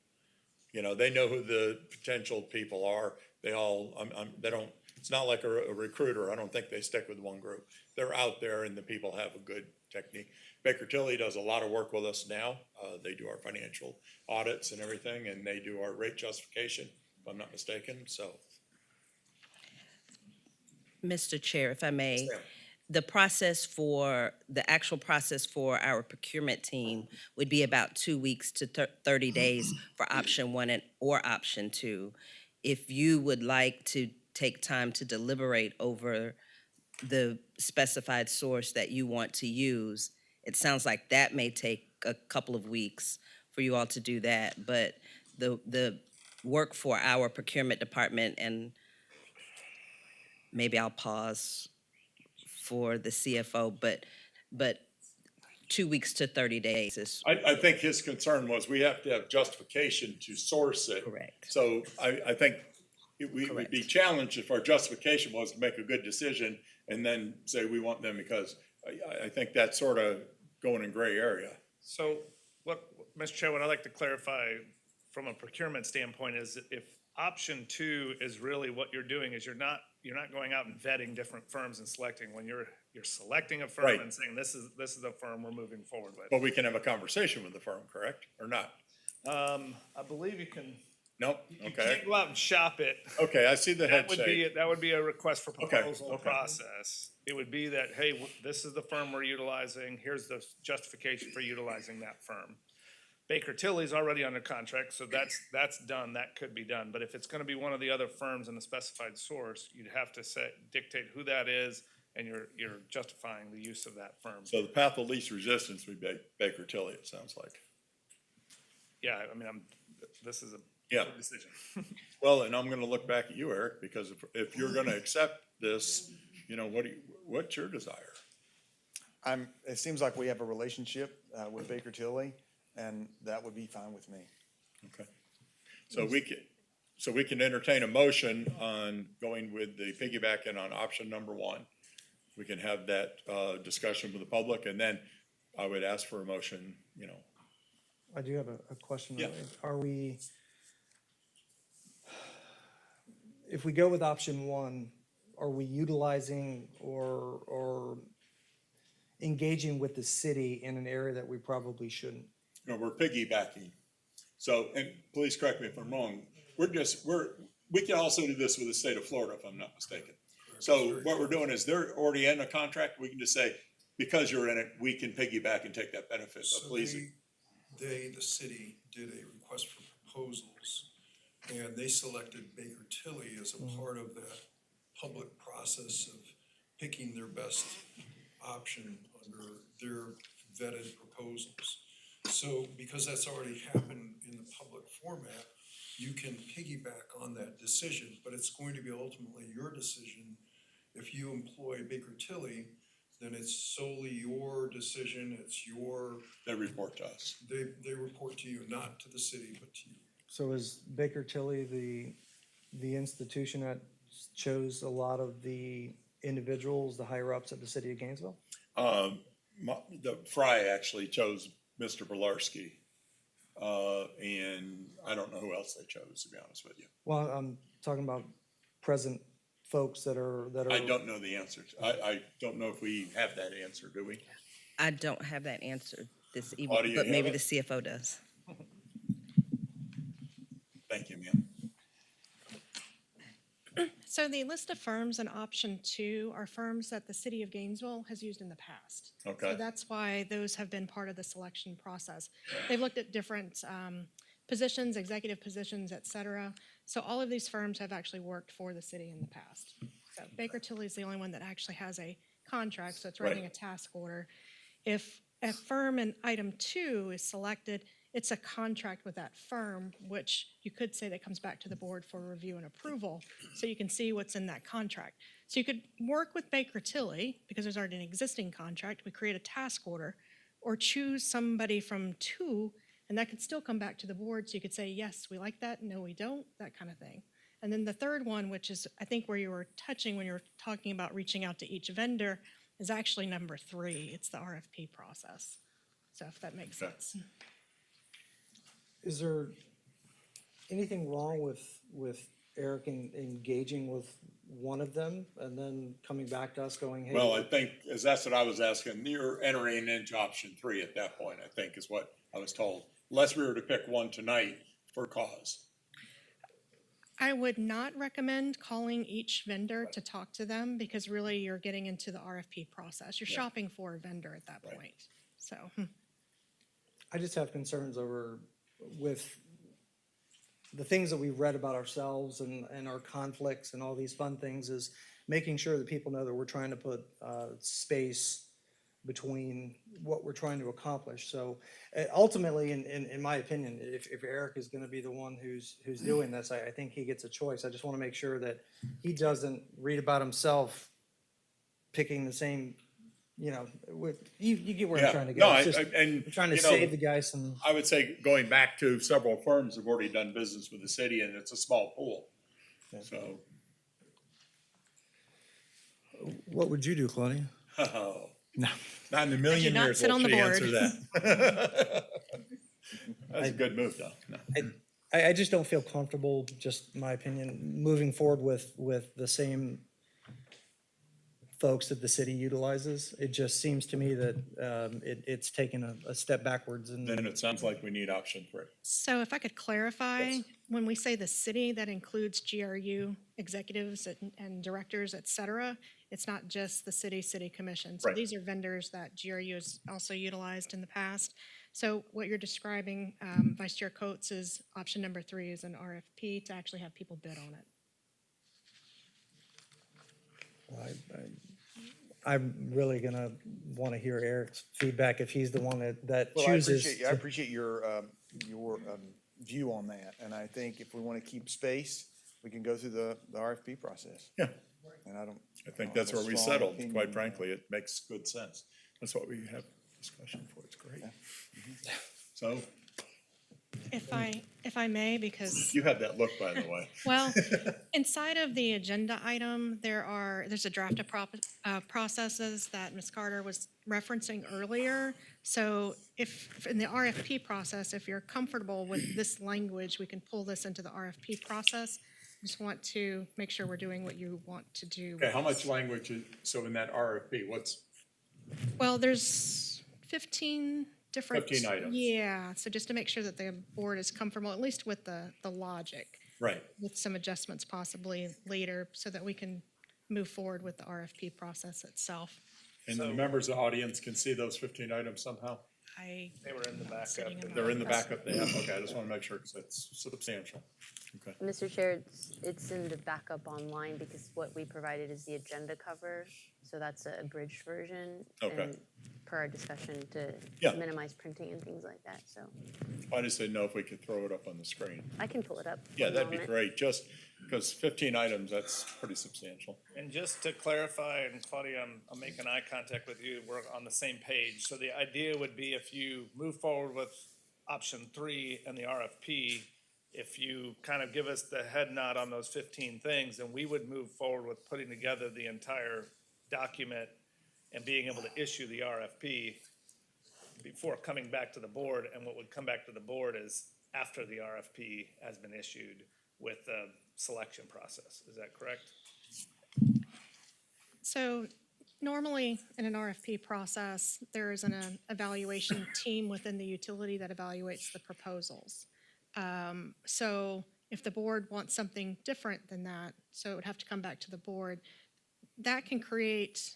They know who the potential people are. They all, they don't, it's not like a recruiter. I don't think they stick with one group. They're out there and the people have a good technique. Baker Tilly does a lot of work with us now. They do our financial audits and everything, and they do our rate justification, if I'm not mistaken, so. Mr. Chair, if I may, Yes, ma'am. the actual process for our procurement team would be about 2 weeks to 30 days for option 1 or option 2. If you would like to take time to deliberate over the specified source that you want to use. It sounds like that may take a couple of weeks for you all to do that, but the work for our procurement department, and maybe I'll pause for the CFO, but 2 weeks to 30 days is I think his concern was we have to have justification to source it. correct. So I think we would be challenged if our justification was to make a good decision and then say we want them because I think that's sort of going in gray area. So Mr. Chair, what I'd like to clarify from a procurement standpoint is if option 2 is really what you're doing is you're not going out and vetting different firms and selecting. When you're selecting a firm Right. and saying this is the firm we're moving forward with. But we can have a conversation with the firm, correct, or not? I believe you can. Nope, You okay. can't go out and shop it. Okay, I see the head shake. That would be a request for Okay, proposal okay. process. It would be that, hey, this is the firm we're utilizing, here's the justification for utilizing that firm. Baker Tilly's already under contract, so that's done, that could be done. But if it's gonna be one of the other firms in the specified source, you'd have to dictate who that is, and you're justifying the use of that firm. So the path of least resistance would be Baker Tilly, it sounds like. Yeah, I mean, this is a Yeah. good decision. Well, and I'm gonna look back at you, Eric, because if you're gonna accept this, what's your desire? It seems like we have a relationship with Baker Tilly, and that would be fine with me. Okay. So we can entertain a motion on going with the piggybacking on option number 1. We can have that discussion with the public, and then I would ask for a motion, I do have a question. Yeah. Are we, if we go with option 1, are we utilizing or engaging with the city in an area that we probably shouldn't? No, we're piggybacking. So, and please correct me if I'm wrong, we can also do this with the state of Florida, if I'm not mistaken. So what we're doing is they're already in a contract, we can just say, because you're in it, we can piggyback and take that benefit, but So please. the city, did a request for proposals, and they selected Baker Tilly as a part of that public process of picking their best option under their vetted proposals. So because that's already happened in the public format, you can piggyback on that decision, but it's going to be ultimately your decision. If you employ Baker Tilly, then it's solely your decision, They report to us. they report to you, not to the city, but to you. So is Baker Tilly the institution that chose a lot of the individuals, the higher ups at the city of Gainesville? The Fry actually chose Mr. Belarski, and I don't know who else they chose, to be honest with you. Well, I'm talking about present folks that are. I don't know the answer. I don't know if we have that answer, do we? I don't have that answer this Oh, do evening, you but maybe have the it? CFO does. Thank you, ma'am. So the list of firms in option 2 are firms that the city of Gainesville has used in the past. Okay. So that's why those have been part of the selection process. They've looked at different positions, executive positions, et cetera. So all of these firms have actually worked for the city in the past. So Baker Tilly is the only one that actually has a contract, so it's writing a task order. If a firm in item 2 is selected, it's a contract with that firm, which you could say that comes back to the board for review and approval, so you can see what's in that contract. So you could work with Baker Tilly, because there's already an existing contract, we create a task order, or choose somebody from 2, and that could still come back to the board, so you could say, yes, we like that, no, we don't, that kind of thing. And then the third one, which is, I think, where you were touching when you were talking about reaching out to each vendor, is actually number 3. It's the RFP process. So if that makes sense. Is there anything wrong with Eric engaging with one of them and then coming back to us going, hey? Well, I think, as that's what I was asking, you're entering into option 3 at that point, I think is what I was told. Unless we were to pick one tonight for cause. I would not recommend calling each vendor to talk to them, because really you're getting into the RFP process. You're shopping for a vendor at that point. So. I just have concerns with the things that we've read about ourselves and our conflicts and all these fun things is making sure that people know that we're trying to put space between what we're trying to accomplish. So ultimately, in my opinion, if Eric is going to be the one who's doing this, I think he gets a choice. I just want to make sure that he doesn't read about himself picking the same, you get where I'm trying to go. No, It's just, and I'm trying to you know, save the guy some. I would say going back to several firms have already done business with the city, and it's a small pool. So, What would you do, Claudia? oh, No. not in a million not years sit will on the she board. answer that. That's a good move, though. No. I just don't feel comfortable, just my opinion, moving forward with the same folks that the city utilizes. It just seems to me that it's taken a step backwards. And Then it sounds like we need option 3. So if I could clarify, when we say the city, that includes GRU executives and directors, et cetera. It's not just the city commission. So Right. these are vendors that GRU has also utilized in the past. So what you're describing, Vice Chair Coates, is option number 3 is an RFP to actually have people bid on it. I'm really gonna want to hear Eric's feedback if he's the one that Well, chooses. I appreciate your view on that, and I think if we want to keep space, we can go through the RFP process. Yeah. And I think have that's a where we strong settled, opinion quite on frankly. It makes good sense. That's what we have discussion for. It's great. So, If I may, because you had that look, by the way. well, inside of the agenda item, there's a draft of processes that Ms. Carter was referencing earlier. So if, in the RFP process, if you're comfortable with this language, we can pull this into the RFP process. Just want to make sure we're doing what you want to do. Okay, how much language is, so in that RFP, Well, there's 15 different. 15 items. Yeah, so just to make sure that the board is comfortable, at least with the logic. Right. With some adjustments possibly later, so that we can move forward with the RFP process itself. And the members of the audience can see those 15 items somehow? They were in the backup. They're in the backup they have? Okay, I just want to make sure because it's substantial. Okay. Mr. Chair, it's in the backup online because what we provided is the agenda cover. So that's a abridged version. Okay. And per our discussion to Yeah. minimize printing and things like that, so I just didn't know if we could throw it up on the screen. I can pull it up. Yeah, one that'd be moment. great, just because 15 items, that's pretty substantial. And just to clarify, and Claudia, I'm making eye contact with you, we're on the same page. So the idea would be if you move forward with option 3 and the RFP, if you kind of give us the head nod on those 15 things, then we would move forward with putting together the entire document and being able to issue the RFP before coming back to the board. And what would come back to the board is after the RFP has been issued with the selection process. Is that correct? So normally in an RFP process, there is an evaluation team within the utility that evaluates the proposals. So if the board wants something different than that, so it would have to come back to the board, that can create,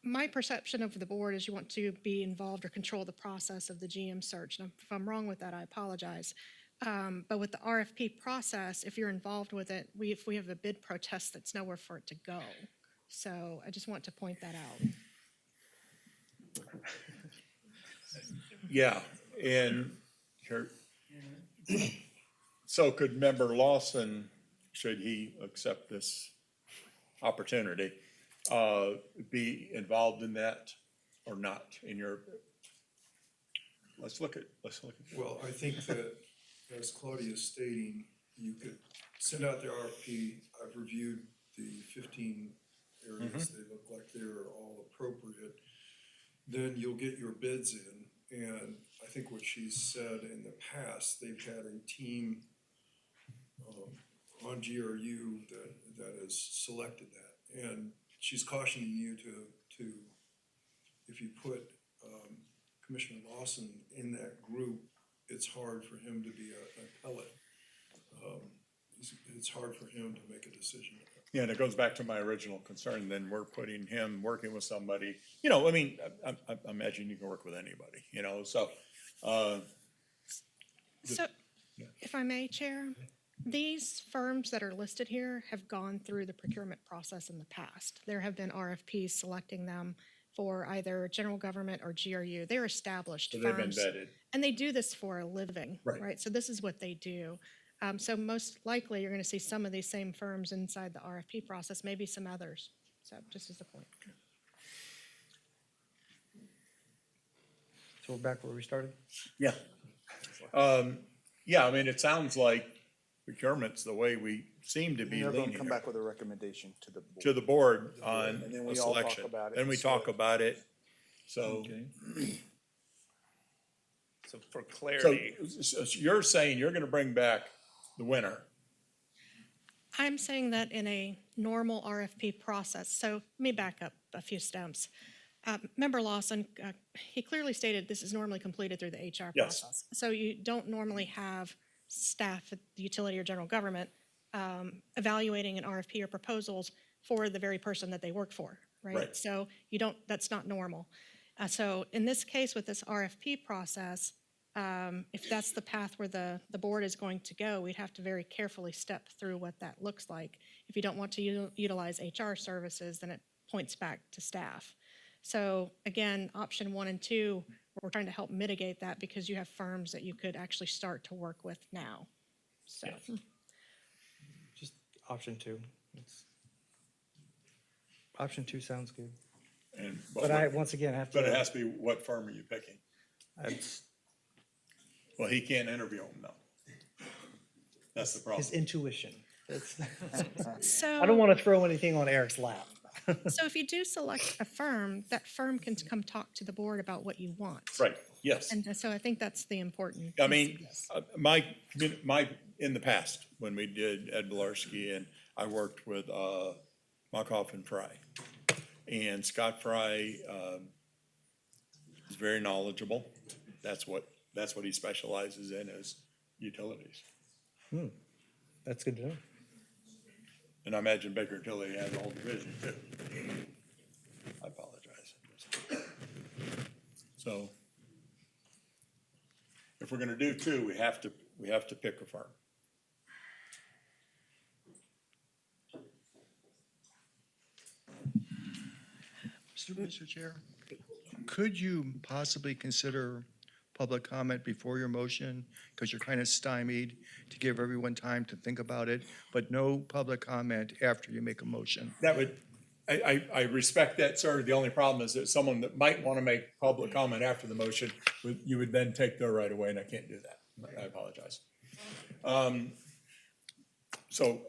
my perception of the board is you want to be involved or control the process of the GM search. And if I'm wrong with that, I apologize. But with the RFP process, if you're involved with it, if we have a bid protest, that's nowhere for it to go. So I just want to point that out. Yeah, and here, so could Member Lawson, should he accept this opportunity, be involved in that or not in your, let's look at. Well, I think that, as Claudia is stating, you could send out the RFP. I've reviewed the 15 areas. They look like they're all appropriate. Then you'll get your bids in. And I think what she's said in the past, they've had a team on GRU that has selected that. And she's cautioning you to if you put Commissioner Lawson in that group, it's hard for him to be an appellate. It's hard for him to make a decision. Yeah, and it goes back to my original concern, then we're putting him working with somebody, you know, I mean, I imagine you can work with anybody, you know, so. So, if I may, Chair, These firms that are listed here have gone through the procurement process in the past. There have been RFPs selecting them for either general government or GRU. They're established So they've been firms. vetted. And they do this for a living, Right. right? So this is what they do. So most likely, you're going to see some of these same firms inside the RFP process, maybe some others. So just as a point. So we're back where we started? Yeah. Yeah, I mean, it sounds like procurement's the way we seem to be They're gonna leaning come here. back with a recommendation to the board. To the board on And then a we all talk selection. about it Then we and talk select. about it, so. So for So clarity, you're saying you're gonna bring back the winner? I'm saying that in a normal RFP process. So let me back up a few steps. Member Lawson, he clearly stated this is normally completed through the HR Yes. process. So you don't normally have staff at the utility or general government evaluating an RFP or proposals for the very person that they work for, right? Right. So you don't, that's not normal. So in this case, with this RFP process, if that's the path where the board is going to go, we'd have to very carefully step through what that looks like. If you don't want to utilize HR services, then it points back to staff. So again, option 1 and 2, we're trying to help mitigate that because you have firms that you could actually start to work with now. So. Just option 2. Option 2 sounds good. And, But I, once again, have to. But it has to be, what firm are you picking? That's Well, he can't interview them, though. That's the problem. his intuition. That's- So. I don't want to throw anything on Eric's lap. So if you do select a firm, that firm can come talk to the board about what you want. Right, yes. And so I think that's the important. I piece mean, of this. in the past, when we did Ed Bilarski, and I worked with Muckhoff and Fry. And Scott Fry is very knowledgeable. That's what he specializes in, is utilities. That's good to know. And I imagine Baker Tilly has a whole division too. I apologize. So if we're gonna do 2, we have to pick a firm. Mr. Chair, could you possibly consider public comment before your motion? Because you're kind of stymied, to give everyone time to think about it, but no public comment after you make a motion. That would, I respect that, sir. The only problem is that someone that might want to make public comment after the motion, you would then take their right away, and I can't do that. I apologize. So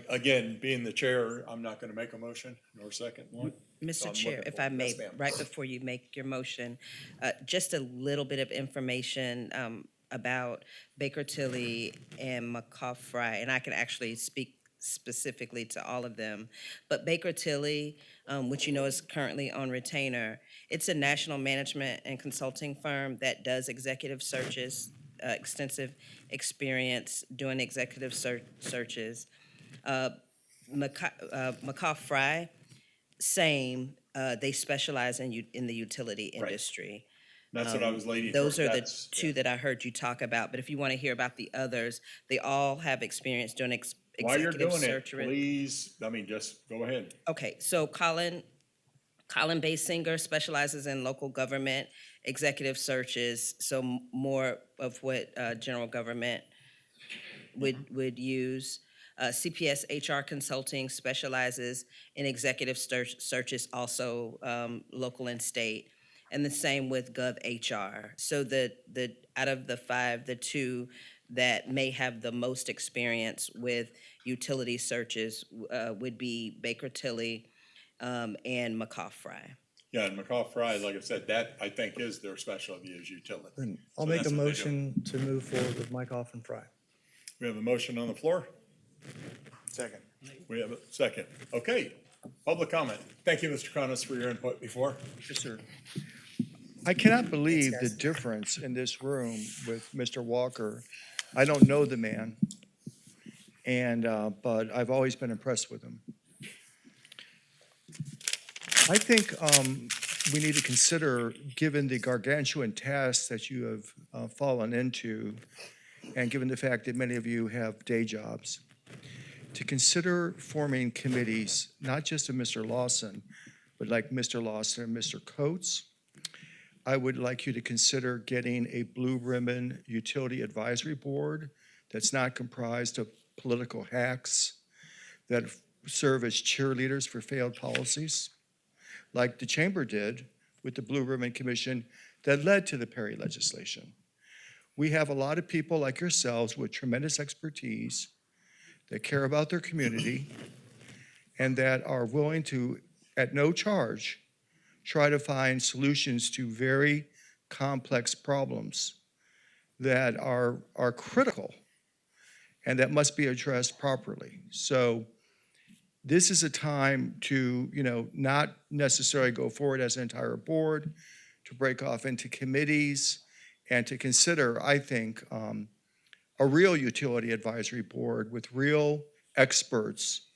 again, being the chair, I'm not going to make a motion nor second one. So Mr. I'm Chair, looking if for- I may, Yes, ma'am. right before you make your motion, just a little bit of information about Baker Tilly and McCaw Fry, and I can actually speak specifically to all of them. But Baker Tilly, which you know is currently on retainer, it's a national management and consulting firm that does executive searches, extensive experience doing executive searches. McCaw Fry, same, they specialize in the utility industry. That's what I was leading Those toward. are the That's- two that I heard you talk about, but if you want to hear about the others, they all have experience doing While you're executive doing it, search. please, I mean, just go ahead. Okay, so Colin Basinger specializes in local government executive searches, so more of what general government would use. CPS HR Consulting specializes in executive searches, also local and state, and the same with Gov HR. So the out of the 5, the 2 that may have the most experience with utility searches would be Baker Tilly and McCaw Fry. Yeah, and McCaw Fry, like I said, that I think is their specialty, is utility. Then I'll So make that's a what they do. motion to move forward with Mike Off and Fry. We have a motion on the floor? Second. We have a second. Okay, public comment. Thank you, Mr. Connors, for your input before. Yes, sir. I cannot believe the difference in this room with Mr. Walker. I don't know the man, and, but I've always been impressed with him. I think we need to consider, given the gargantuan task that you have fallen into, and given the fact that many of you have day jobs, to consider forming committees, not just of Mr. Lawson, but like Mr. Lawson and Mr. Coates. I would like you to consider getting a blue ribbon utility advisory board that's not comprised of political hacks that serve as cheerleaders for failed policies, like the chamber did with the Blue Ribbon Commission that led to the Perry legislation. We have a lot of people like yourselves with tremendous expertise that care about their community and that are willing to, at no charge, try to find solutions to very complex problems that are critical and that must be addressed properly. So this is a time to, not necessarily go forward as an entire board, to break off into committees, and to consider, I think, a real utility advisory board with real experts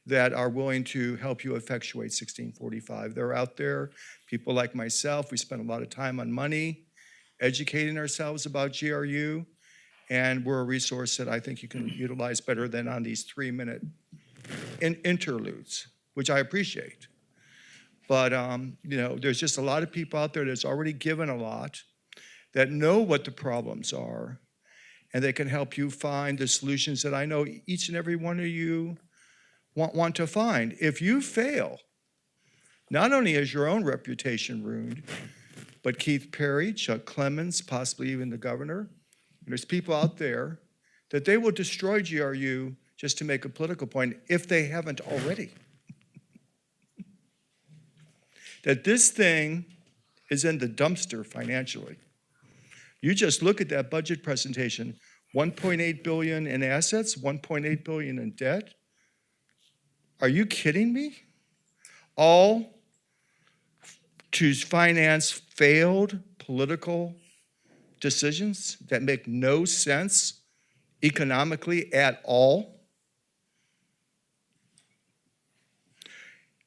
that are willing to help you effectuate 1645. They're out there, people like myself. We spend a lot of time on money, educating ourselves about GRU, and we're a resource that I think you can utilize better than on these 3-minute interludes, which I appreciate. But, there's just a lot of people out there that's already given a lot, that know what the problems are, and they can help you find the solutions that I know each and every one of you want to find. If you fail, not only is your own reputation ruined, but Keith Perry, Chuck Clemens, possibly even the governor, and there's people out there that they will destroy GRU just to make a political point if they haven't already. That this thing is in the dumpster financially. You just look at that budget presentation, 1.8 billion in assets, 1.8 billion in debt. Are you kidding me? All to finance failed political decisions that make no sense economically at all.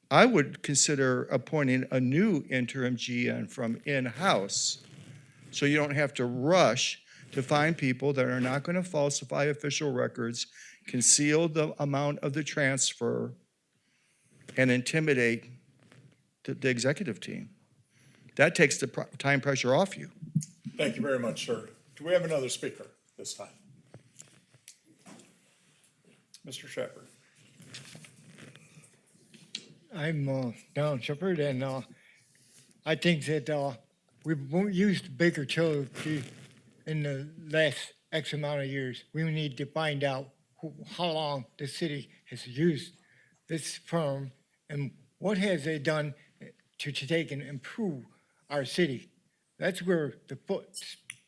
I would consider appointing a new interim GM from in-house so you don't have to rush to find people that are not going to falsify official records, conceal the amount of the transfer, and intimidate the executive team. That takes the time pressure off you. Thank you very much, sir. Do we have another speaker this time? Mr. Shepherd. I'm Don Shepherd, and I think that we've used Baker Tilly in the last X amount of years. We need to find out how long the city has used this firm and what has they done to take and improve our city. That's where the foot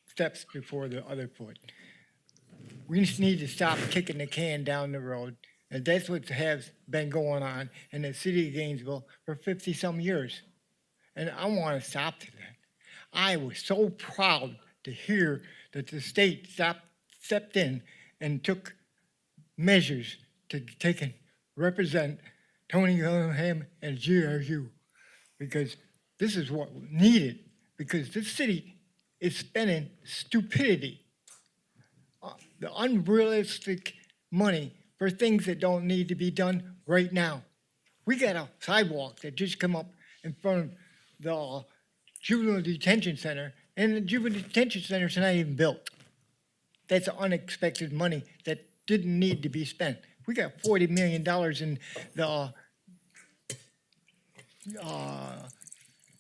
steps before the other foot. We just need to stop kicking the can down the road. And that's what has been going on in the city of Gainesville for 50-some years. And I want to stop that. I was so proud to hear that the state stepped in and took measures to take and represent Tony Gillingham and GRU, because this is what we needed, because this city is spending stupidity, the unrealistic money for things that don't need to be done right now. We got a sidewalk that just come up in front of the juvenile detention center, and the juvenile detention center's not even built. That's unexpected money that didn't need to be spent. We got $40 million in the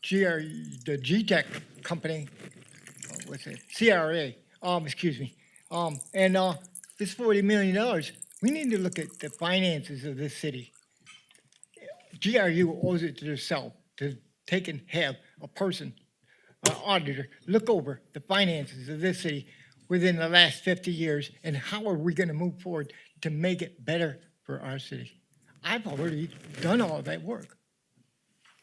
GTEC company, what's it, CRA, excuse me. And this $40 million, we need to look at the finances of this city. GRU owes it to itself to take and have a person, an auditor, look over the finances of this city within the last 50 years, and how are we going to move forward to make it better for our city. I've already done all of that work.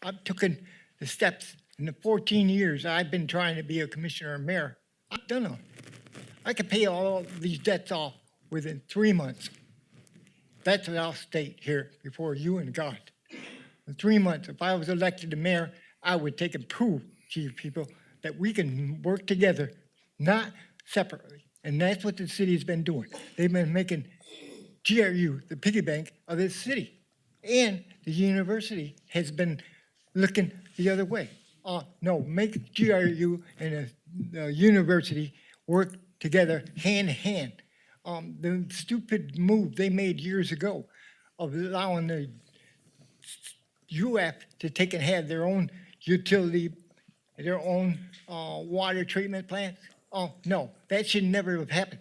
I've taken the steps in the 14 years I've been trying to be a commissioner or mayor. I've done it. I could pay all these debts off within 3 months. That's what I'll state here before you and God. In 3 months, if I was elected to mayor, I would take and prove to you people that we can work together, not separately. And that's what the city's been doing. They've been making GRU the piggy bank of this city. And the university has been looking the other way. No, make GRU and the university work together hand in hand. The stupid move they made years ago of allowing the UF to take and have their own utility, their own water treatment plants. Oh, no, that should never have happened.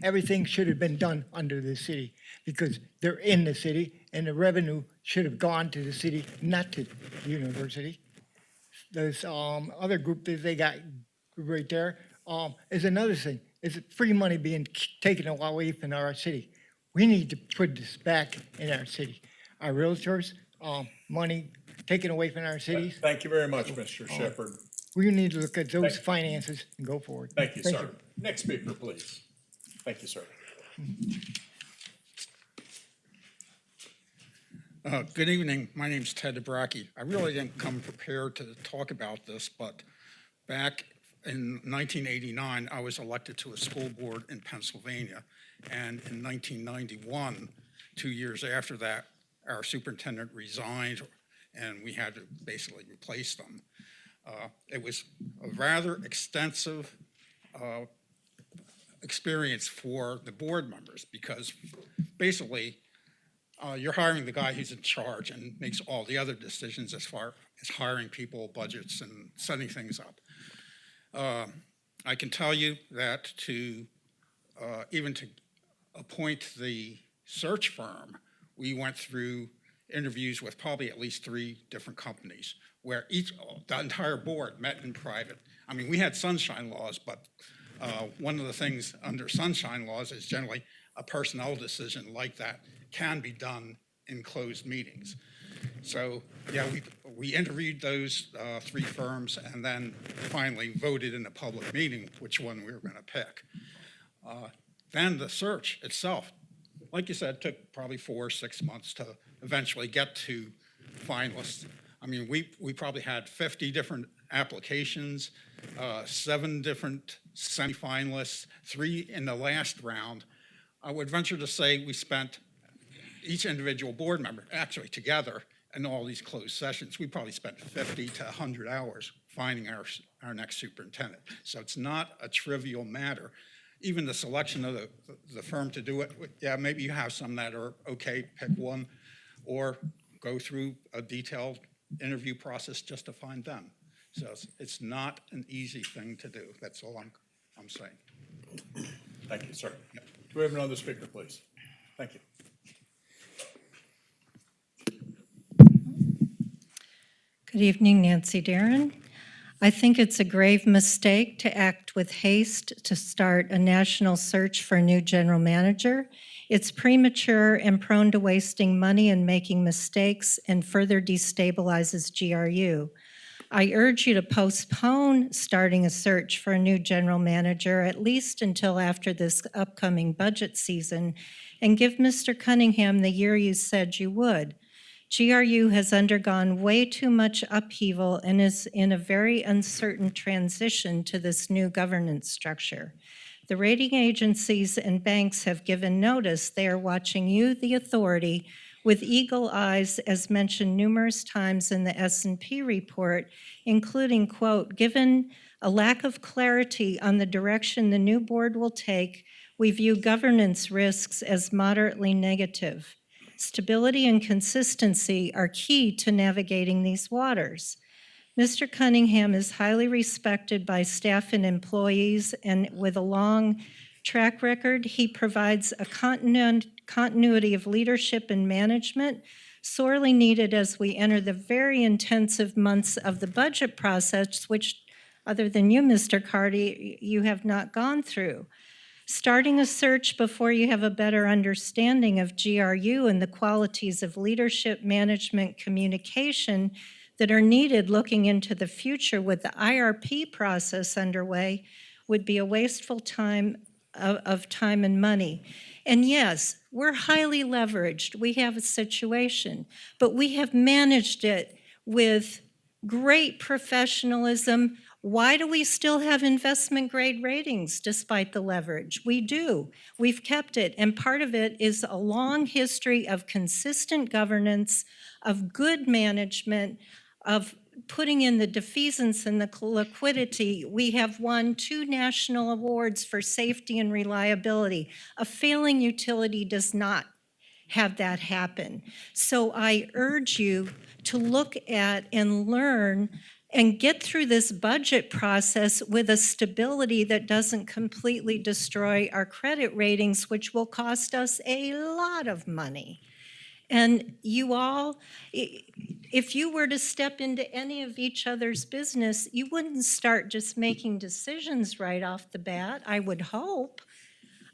Everything should have been done under the city because they're in the city and the revenue should have gone to the city, not to the university. This other group that they got right there is another thing. It's free money being taken away from our city. We need to put this back in our city. Our realtors, money taken away from our cities. Thank you very much, Mr. Shepherd. We need to look at those finances and go forward. Thank you, sir. Next speaker, please. Thank you, sir. Good evening. My name's Ted DeBracke. I really didn't come prepared to talk about this, but back in 1989, I was elected to a school board in Pennsylvania. And in 1991, 2 years after that, our superintendent resigned and we had to basically replace them. It was a rather extensive experience for the board members because basically you're hiring the guy who's in charge and makes all the other decisions as far as hiring people, budgets, and setting things up. I can tell you that even to appoint the search firm, we went through interviews with probably at least 3 different companies where the entire board met in private. I mean, we had sunshine laws, but one of the things under sunshine laws is generally a personnel decision like that can be done in closed meetings. So yeah, we interviewed those 3 firms and then finally voted in a public meeting which one we were going to pick. Then the search itself, like you said, took probably 4 or 6 months to eventually get to finalists. I mean, we probably had 50 different applications, 7 different semifinalists, 3 in the last round. I would venture to say we spent each individual board member, actually together, in all these closed sessions, we probably spent 50 to 100 hours finding our next superintendent. So it's not a trivial matter. Even the selection of the firm to do it, yeah, maybe you have some that are okay, pick one, or go through a detailed interview process just to find them. So it's not an easy thing to do. That's all I'm saying. Thank you, sir. Do we have another speaker, please? Thank you. Good evening, Nancy Darren. I think it's a grave mistake to act with haste to start a national search for a new general manager. It's premature and prone to wasting money and making mistakes and further destabilizes GRU. I urge you to postpone starting a search for a new general manager at least until after this upcoming budget season and give Mr. Cunningham the year you said you would. GRU has undergone way too much upheaval and is in a very uncertain transition to this new governance structure. The rating agencies and banks have given notice they are watching you, the authority, with eagle eyes, as mentioned numerous times in the S&P report, including, quote, given a lack of clarity on the direction the new board will take, we view governance risks as moderately negative. Stability and consistency are key to navigating these waters. Mr. Cunningham is highly respected by staff and employees, and with a long track record, he provides a continuity of leadership and management, sorely needed as we enter the very intensive months of the budget process, which, other than you, Mr. Carty, you have not gone through. Starting a search before you have a better understanding of GRU and the qualities of leadership, management, communication that are needed looking into the future with the IRP process underway would be a wasteful time of time and money. And yes, we're highly leveraged. We have a situation, but we have managed it with great professionalism, Why do we still have investment grade ratings despite the leverage? We do. We've kept it. And part of it is a long history of consistent governance, of good management, of putting in the defeasance and the liquidity. We have won 2 national awards for safety and reliability. A failing utility does not have that happen. So I urge you to look at and learn and get through this budget process with a stability that doesn't completely destroy our credit ratings, which will cost us a lot of money. And you all, if you were to step into any of each other's business, you wouldn't start just making decisions right off the bat, I would hope.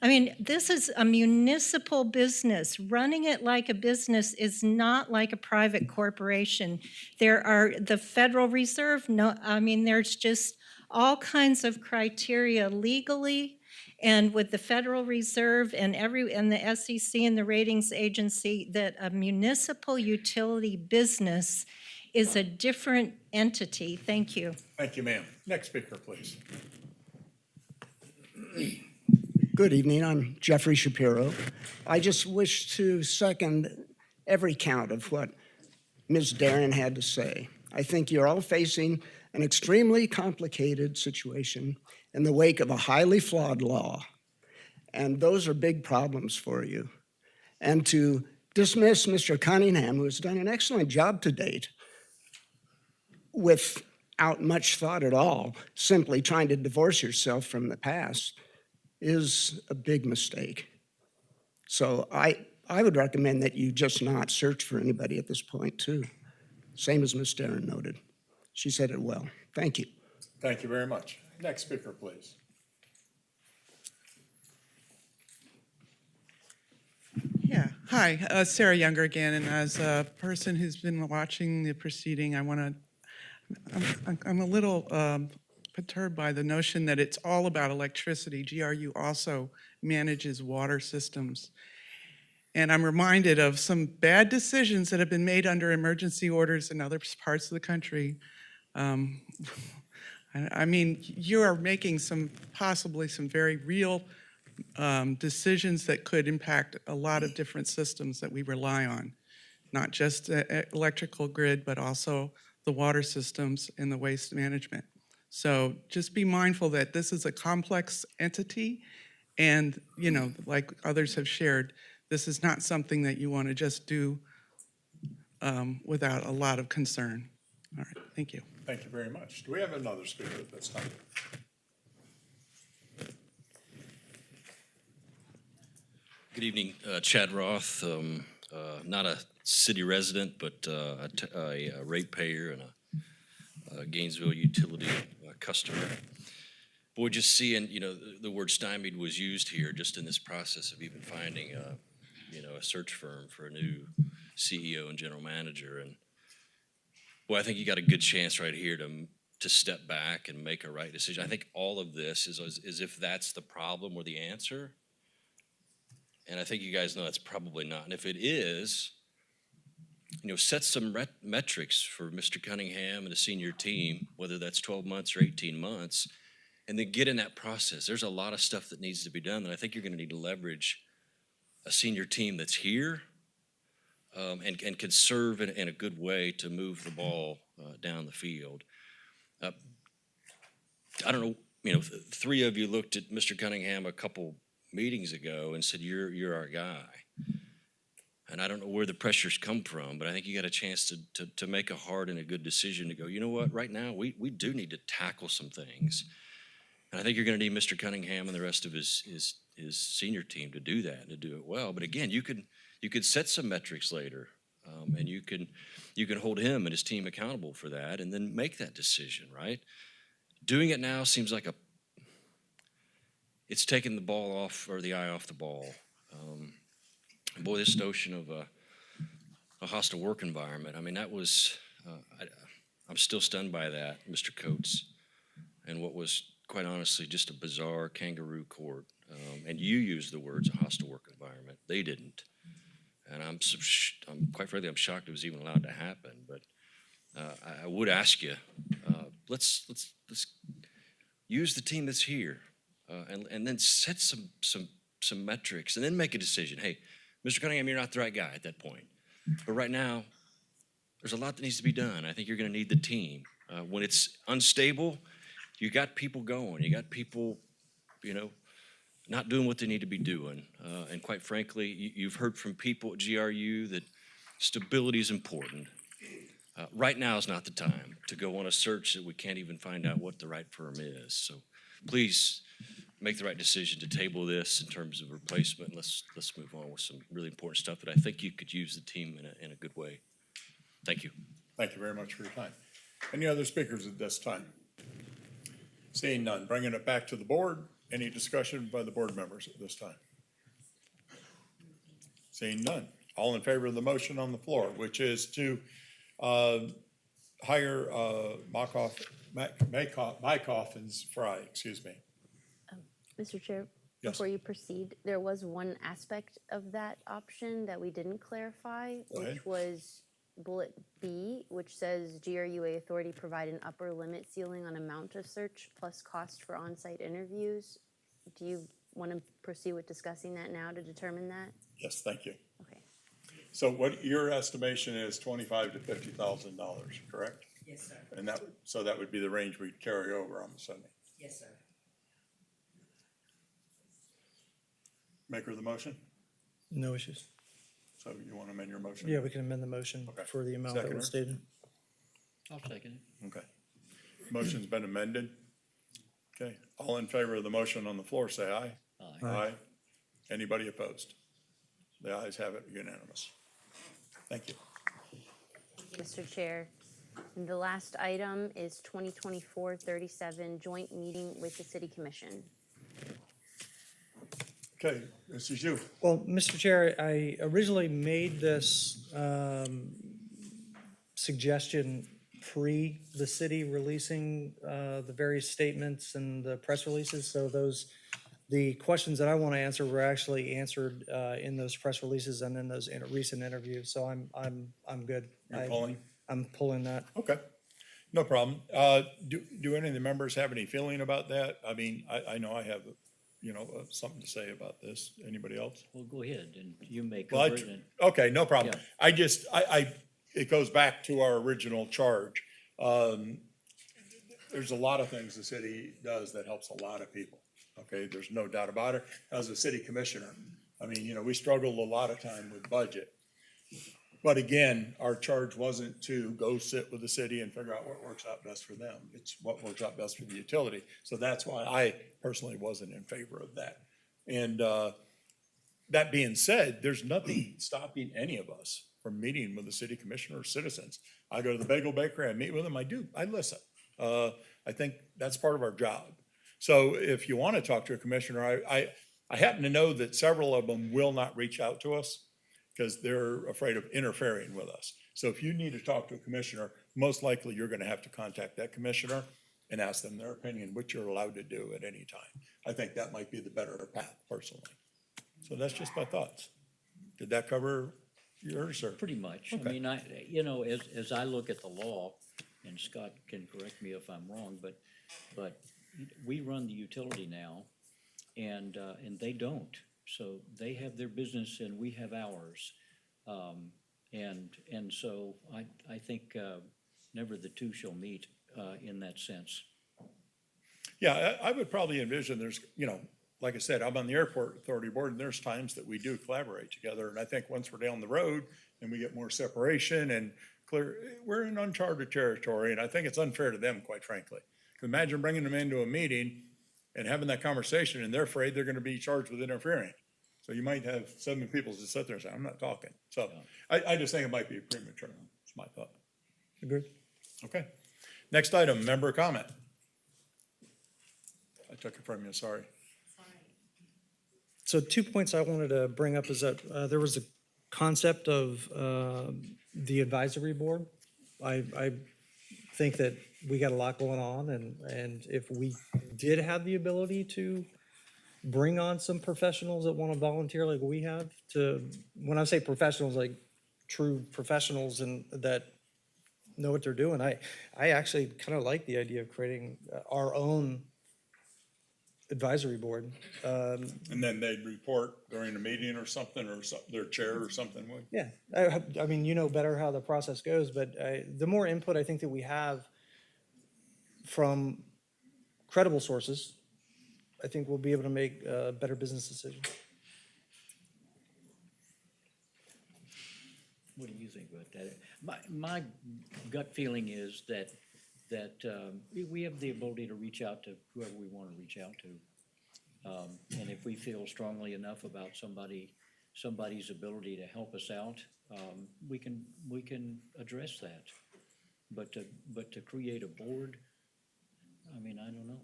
I mean, this is a municipal business. Running it like a business is not like a private corporation. There are the Federal Reserve, there's just all kinds of criteria legally and with the Federal Reserve and the SEC and the ratings agency that a municipal utility business is a different entity. Thank you. Thank you, ma'am. Next speaker, please. Good evening. I'm Jeffrey Shapiro. I just wish to second every count of what Ms. Darren had to say. I think you're all facing an extremely complicated situation in the wake of a highly flawed law, and those are big problems for you. And to dismiss Mr. Cunningham, who has done an excellent job to date, without much thought at all, simply trying to divorce yourself from the past, is a big mistake. So I would recommend that you just not search for anybody at this point, too. Same as Ms. Darren noted. She said it well. Thank you. Thank you very much. Next speaker, please. Yeah, hi, Sarah Younger again, and as a person who's been watching the proceeding, I'm a little perturbed by the notion that it's all about electricity. GRU also manages water systems. And I'm reminded of some bad decisions that have been made under emergency orders in other parts of the country. I mean, you are making possibly some very real decisions that could impact a lot of different systems that we rely on, not just the electrical grid, but also the water systems and the waste management. So just be mindful that this is a complex entity, and like others have shared, this is not something that you want to just do without a lot of concern. All right, thank you. Thank you very much. Do we have another speaker at this time? Good evening, Chad Roth, not a city resident, but a ratepayer and a Gainesville utility customer. Boy, just seeing, the word stymied was used here just in this process of even finding a search firm for a new CEO and general manager. And boy, I think you got a good chance right here to step back and make a right decision. I think all of this is as if that's the problem or the answer. And I think you guys know that's probably not. And if it is, set some metrics for Mr. Cunningham and the senior team, whether that's 12 months or 18 months, and then get in that process. There's a lot of stuff that needs to be done, and I think you're going to need to leverage a senior team that's here and can serve in a good way to move the ball down the field. I don't know, 3 of you looked at Mr. Cunningham a couple meetings ago and said, you're our guy. And I don't know where the pressures come from, but I think you got a chance to make a hard and a good decision to go, you know what, right now we do need to tackle some things. And I think you're going to need Mr. Cunningham and the rest of his senior team to do that and to do it well. But again, you could set some metrics later, and you can hold him and his team accountable for that, and then make that decision. Right? Doing it now seems like it's taking the ball off or the eye off the ball. Boy, this notion of a hostile work environment. I mean, that was. I'm still stunned by that, Mr. Coates, and what was, quite honestly, just a bizarre kangaroo court. And you used the words a hostile work environment. They didn't. And I'm quite frankly, I'm shocked it was even allowed to happen. But I would ask you, let's use the team that's here, and then set some metrics, and then make a decision. Hey, Mr. Cunningham, you're not the right guy at that point. But right now, there's a lot that needs to be done. I think you're going to need the team. When it's unstable, you got people going. You got people, not doing what they need to be doing. And quite frankly, you've heard from people at GRU that stability is important. Right now is not the time to go on a search that we can't even find out what the right firm is. So please make the right decision to table this in terms of replacement. Let's move on with some really important stuff that I think you could use the team in a good way. Thank you. Thank you very much for your time. Any other speakers at this time? Seeing none, bringing it back to the board. Any discussion by the board members at this time? Seeing none. All in favor of the motion on the floor, which is to hire Mykoff and Fry, excuse me. Mr. Chair, Yes. before you proceed, there was one aspect of that option that we didn't clarify, Go ahead. which was bullet B, which says GRUA authority provide an upper limit ceiling on amount of search plus cost for on-site interviews. Do you want to proceed with discussing that now to determine that? Yes, thank you. Okay. So what your estimation is $25,000 to $50,000, correct? Yes, sir. And so that would be the range we'd carry over, I'm assuming. Yes, sir. Maker of the motion? No issues. So you want to amend your motion? Yeah, we can amend the motion Okay. for the amount that was Seconder? stated. I'll second it. Okay. Motion's been amended. Okay, all in favor of the motion on the floor, say aye. Aye. Aye. Anybody opposed? The ayes have it, unanimous. Thank you. Mr. Chair, and the last item is 2024-37 joint meeting with the City Commission. Okay, this is you. Well, Mr. Chair, I originally made this suggestion pre the city releasing the various statements and the press releases. So the questions that I want to answer were actually answered in those press releases and in those recent interviews. So I'm good. You're pulling? I'm pulling that. Okay, no problem. Do any of the members have any feeling about that? I mean, I know I have, something to say about this. Anybody else? Well, go ahead and you may Well, cover it. And okay, no problem. Yeah. It goes back to our original charge. There's a lot of things the city does that helps a lot of people. Okay, there's no doubt about it. As a city commissioner, I mean, we struggled a lot of time with budget. But again, our charge wasn't to go sit with the city and figure out what works out best for them. It's what works out best for the utility. So that's why I personally wasn't in favor of that. And that being said, there's nothing stopping any of us from meeting with the city commissioner or citizens. I go to the bagel bakery, I meet with them, I listen. I think that's part of our job. So if you want to talk to a commissioner, I happen to know that several of them will not reach out to us because they're afraid of interfering with us. So if you need to talk to a commissioner, most likely you're going to have to contact that commissioner and ask them their opinion, which you're allowed to do at any time. I think that might be the better path personally. So that's just my thoughts. Did that cover yours, or? pretty much. Okay. I mean, as I look at the law, and Scott can correct me if I'm wrong, but we run the utility now, and they don't. So they have their business and we have ours. And so I think never the two shall meet in that sense. Yeah, I would probably envision there's, like I said, I'm on the airport authority board, and there's times that we do collaborate together. And I think once we're down the road and we get more separation and clear, we're in uncharted territory. And I think it's unfair to them, quite frankly. Imagine bringing them into a meeting and having that conversation, and they're afraid they're going to be charged with interfering. So you might have 7 people just sit there and say, I'm not talking. So I just think it might be premature. That's my thought. Agreed. Okay. Next item, member comment. I took it from you, sorry. So 2 points I wanted to bring up is that there was a concept of the advisory board. I think that we got a lot going on, and if we did have the ability to bring on some professionals that want to volunteer like we have to, when I say professionals, like true professionals and that know what they're doing. I actually kind of like the idea of creating our own advisory board. And then they'd report during a meeting or something, or their chair or something would? Yeah, I mean, you know better how the process goes, but the more input I think that we have from credible sources, I think we'll be able to make better business decisions. What do you think about that? My gut feeling is that we have the ability to reach out to whoever we want to reach out to. And if we feel strongly enough about somebody's ability to help us out, we can address that. But to create a board, I mean, I don't know.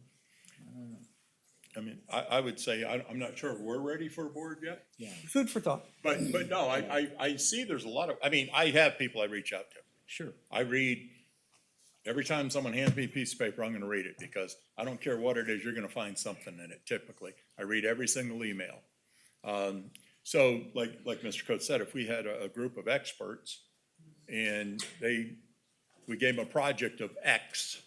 I mean, I would say, I'm not sure if we're ready for a board yet. Yeah. Food for thought. But no, I see there's a lot of, I mean, I have people I reach out to. Sure. I read, every time someone hands me a piece of paper, I'm gonna read it, because I don't care what it is, you're gonna find something in it typically. I read every single email. So like Mr. Coates said, if we had a group of experts and we gave them a project of X,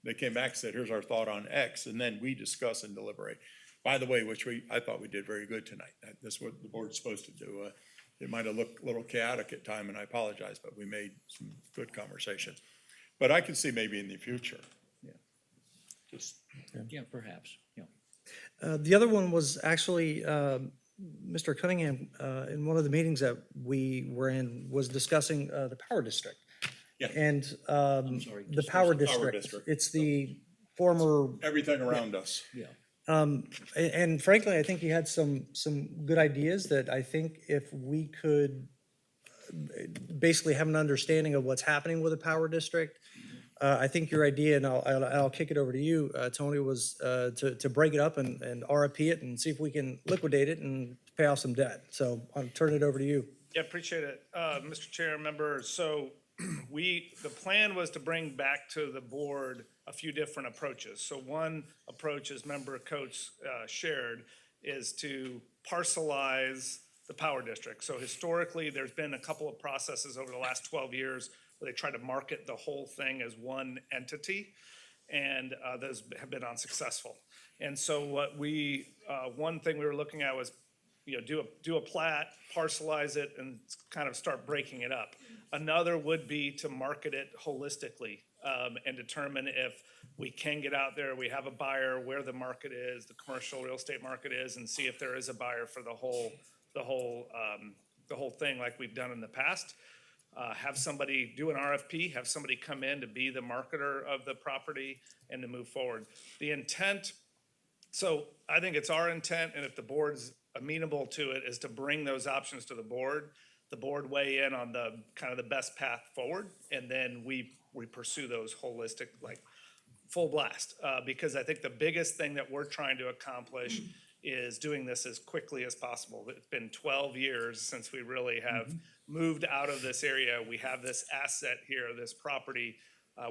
they came back and said, here's our thought on X, and then we discuss and deliberate. By the way, which I thought we did very good tonight. That's what the board's supposed to do. It might have looked a little chaotic at time, and I apologize, but we made some good conversations. But I can see maybe in the future. Yeah. Just. Yeah, perhaps, yeah. The other one was actually Mr. Cunningham, in one of the meetings that we were in, was discussing the power district. Yeah. And sorry, the power discussing power district, district. it's the former, Everything around us. Yeah. and frankly, I think he had some good ideas that I think if we could basically have an understanding of what's happening with the power district, I think your idea, and I'll kick it over to you, Tony, was to break it up and RFP it and see if we can liquidate it and pay off some debt. So I'll turn it over to you. Yeah, appreciate it. Mr. Chair, members, so the plan was to bring back to the board a few different approaches. So one approach, as Member Coates shared, is to parcelize the power district. So historically, there's been a couple of processes over the last 12 years where they try to market the whole thing as one entity, and those have been unsuccessful. And so one thing we were looking at was, do a plat, parcelize it, and kind of start breaking it up. Another would be to market it holistically and determine if we can get out there, we have a buyer, where the market is, the commercial real estate market is, and see if there is a buyer for the whole thing like we've done in the past. Have somebody do an RFP, have somebody come in to be the marketer of the property and to move forward. The intent, so I think it's our intent, and if the board's amenable to it, is to bring those options to the board weigh in on the kind of the best path forward, and then we pursue those holistic, like full blast. Because I think the biggest thing that we're trying to accomplish is doing this as quickly as possible. It's been 12 years since we really have moved out of this area. We have this asset here, this property.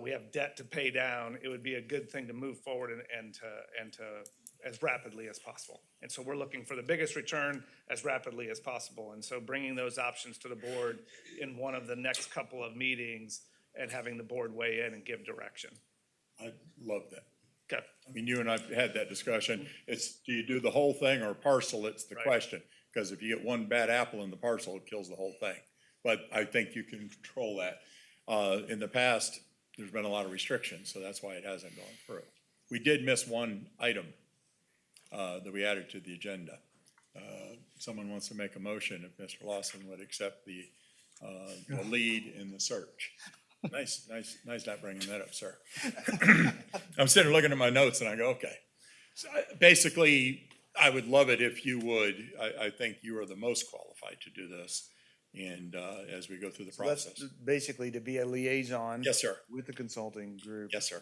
We have debt to pay down. It would be a good thing to move forward and to as rapidly as possible. And so we're looking for the biggest return as rapidly as possible. And so bringing those options to the board in one of the next couple of meetings and having the board weigh in and give direction. I love that. Okay. I mean, you and I had that discussion. It's, do you do the whole thing or parcel? It's the question. Because if you get one bad apple in the parcel, it kills the whole thing. But I think you can control that. In the past, there's been a lot of restrictions, so that's why it hasn't gone through. We did miss one item that we added to the agenda. Someone wants to make a motion if Mr. Lawson would accept the lead in the search. Nice not bringing that up, sir. I'm sitting looking at my notes and I go, okay. So basically, I would love it if you would. I think you are the most qualified to do this. And as we go through the So that's process. basically to be a liaison. Yes, sir. With the consulting group. Yes, sir.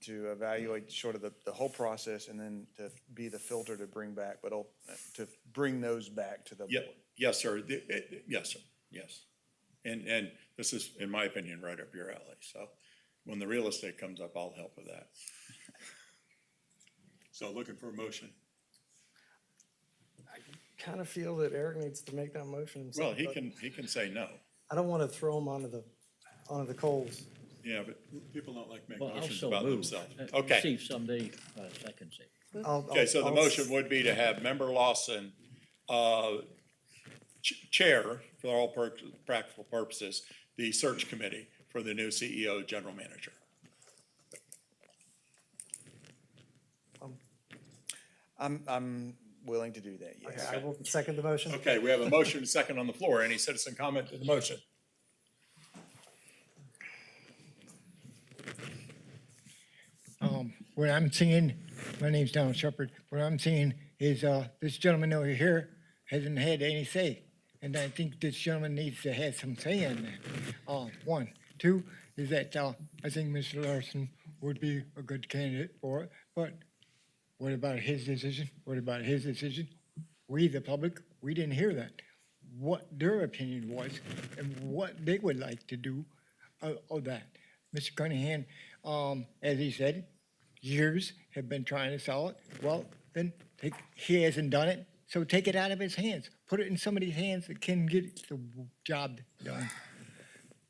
To evaluate sort of the whole process and then to be the filter to bring back, but to bring those back to the Yeah, board. yes, sir. Yes, sir. Yes. And this is, in my opinion, right up your alley. So when the real estate comes up, I'll help with that. So looking for a motion. Kind of feel that Eric needs to make that motion himself. Well, he but can say no. I don't want to throw him onto the coals. Yeah, but people don't like making Well, I'll motions so about move. themselves. Okay. Receive someday, second say. Okay, so the motion would be to have Member Lawson, chair, for all practical purposes, the search committee for the new CEO, general manager. I'm willing to do that, yes. Okay, I will second the motion. Okay, we have a motion and second on the floor. Any citizen comment to the motion? What I'm seeing, my name's Donald Shepard, what I'm seeing is, this gentleman over here hasn't had any say. And I think this gentleman needs to have some say in that. One. Two is that, I think Mr. Larson would be a good candidate for it, but what about his decision? What about his decision? We, the public, we didn't hear that. What their opinion was and what they would like to do of that. Mr. Cunningham, as he said, years have been trying to sell it. Well, then he hasn't done it, so take it out of his hands. Put it in somebody's hands that can get the job done.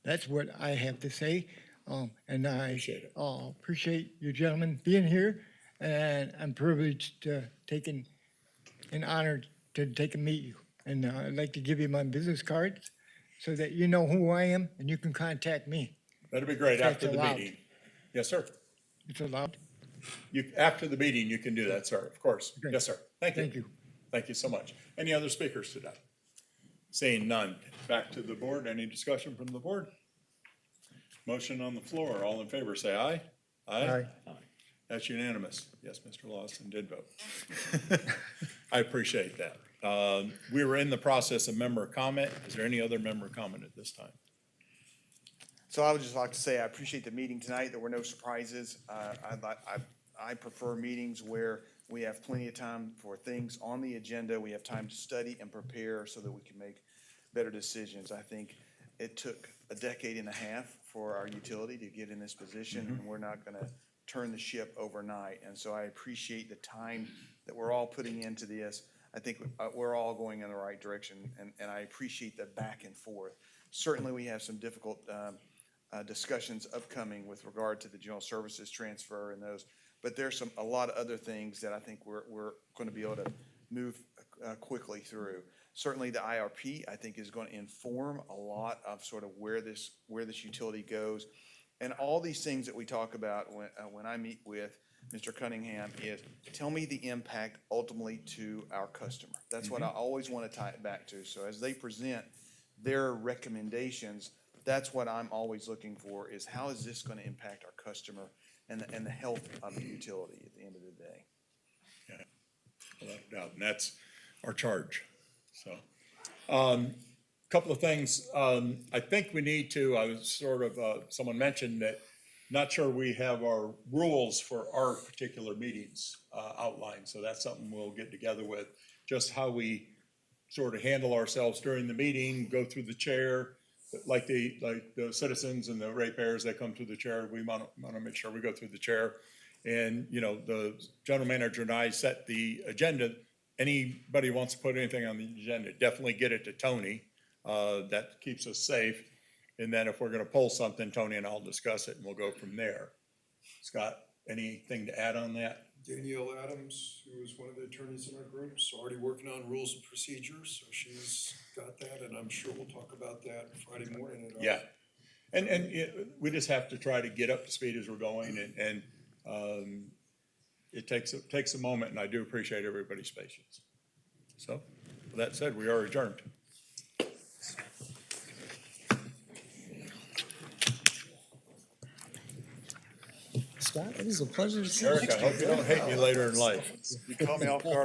That's what I have to say. And I appreciate you gentlemen being here. And I'm privileged to taking an honor to take and meet you. And I'd like to give you my business cards so that you know who I am and you can contact me. That'd be great That's after the allowed. meeting. Yes, sir. It's allowed? After the meeting, you can do that, sir, of course. Okay. Yes, sir. Thank you. Thank you. Thank you so much. Any other speakers today? Seeing none. Back to the board. Any discussion from the board? Motion on the floor. All in favor, say aye. Aye. That's unanimous. Yes, Mr. Lawson did vote. I appreciate that. We were in the process of member comment. Is there any other member comment at this time? So I would just like to say I appreciate the meeting tonight. There were no surprises. I prefer meetings where we have plenty of time for things on the agenda. We have time to study and prepare so that we can make better decisions. I think it took a decade and a half for our utility to get in this position, and we're not going to turn the ship overnight. And so I appreciate the time that we're all putting into this. I think we're all going in the right direction, and I appreciate the back and forth. Certainly, we have some difficult discussions upcoming with regard to the general services transfer and those, but there's a lot of other things that I think we're going to be able to move quickly through. Certainly, the IRP, I think, is going to inform a lot of sort of where this utility goes. And all these things that we talk about when I meet with Mr. Cunningham is, tell me the impact ultimately to our customer. That's what I always want to tie it back to. So as they present their recommendations, that's what I'm always looking for, is how is this going to impact our customer and the health of the utility at the end of the day. Yeah, without doubt, and that's our charge. So, couple of things. I think we need to, I was sort of, someone mentioned that, not sure we have our rules for our particular meetings outlined. So that's something we'll get together with, just how we sort of handle ourselves during the meeting, go through the chair, like the citizens and the ratepayers that come through the chair. We want to make sure we go through the chair. And, you know, the general manager and I set the agenda. Anybody who wants to put anything on the agenda, definitely get it to Tony. That keeps us safe. And then if we're going to pull something, Tony and I'll discuss it and we'll go from there. Scott, anything to add on that? Danielle Adams, who is one of the attorneys in our group, is already working on rules and procedures, so she's got that, and I'm sure we'll talk about that Friday morning at our. Yeah. And we just have to try to get up to speed as we're going, and it takes a moment, and I do appreciate everybody's patience. So, with that said, we are adjourned. Scott, it is a pleasure to see you. Eric, I hope you don't hate me later in life. You caught me off guard.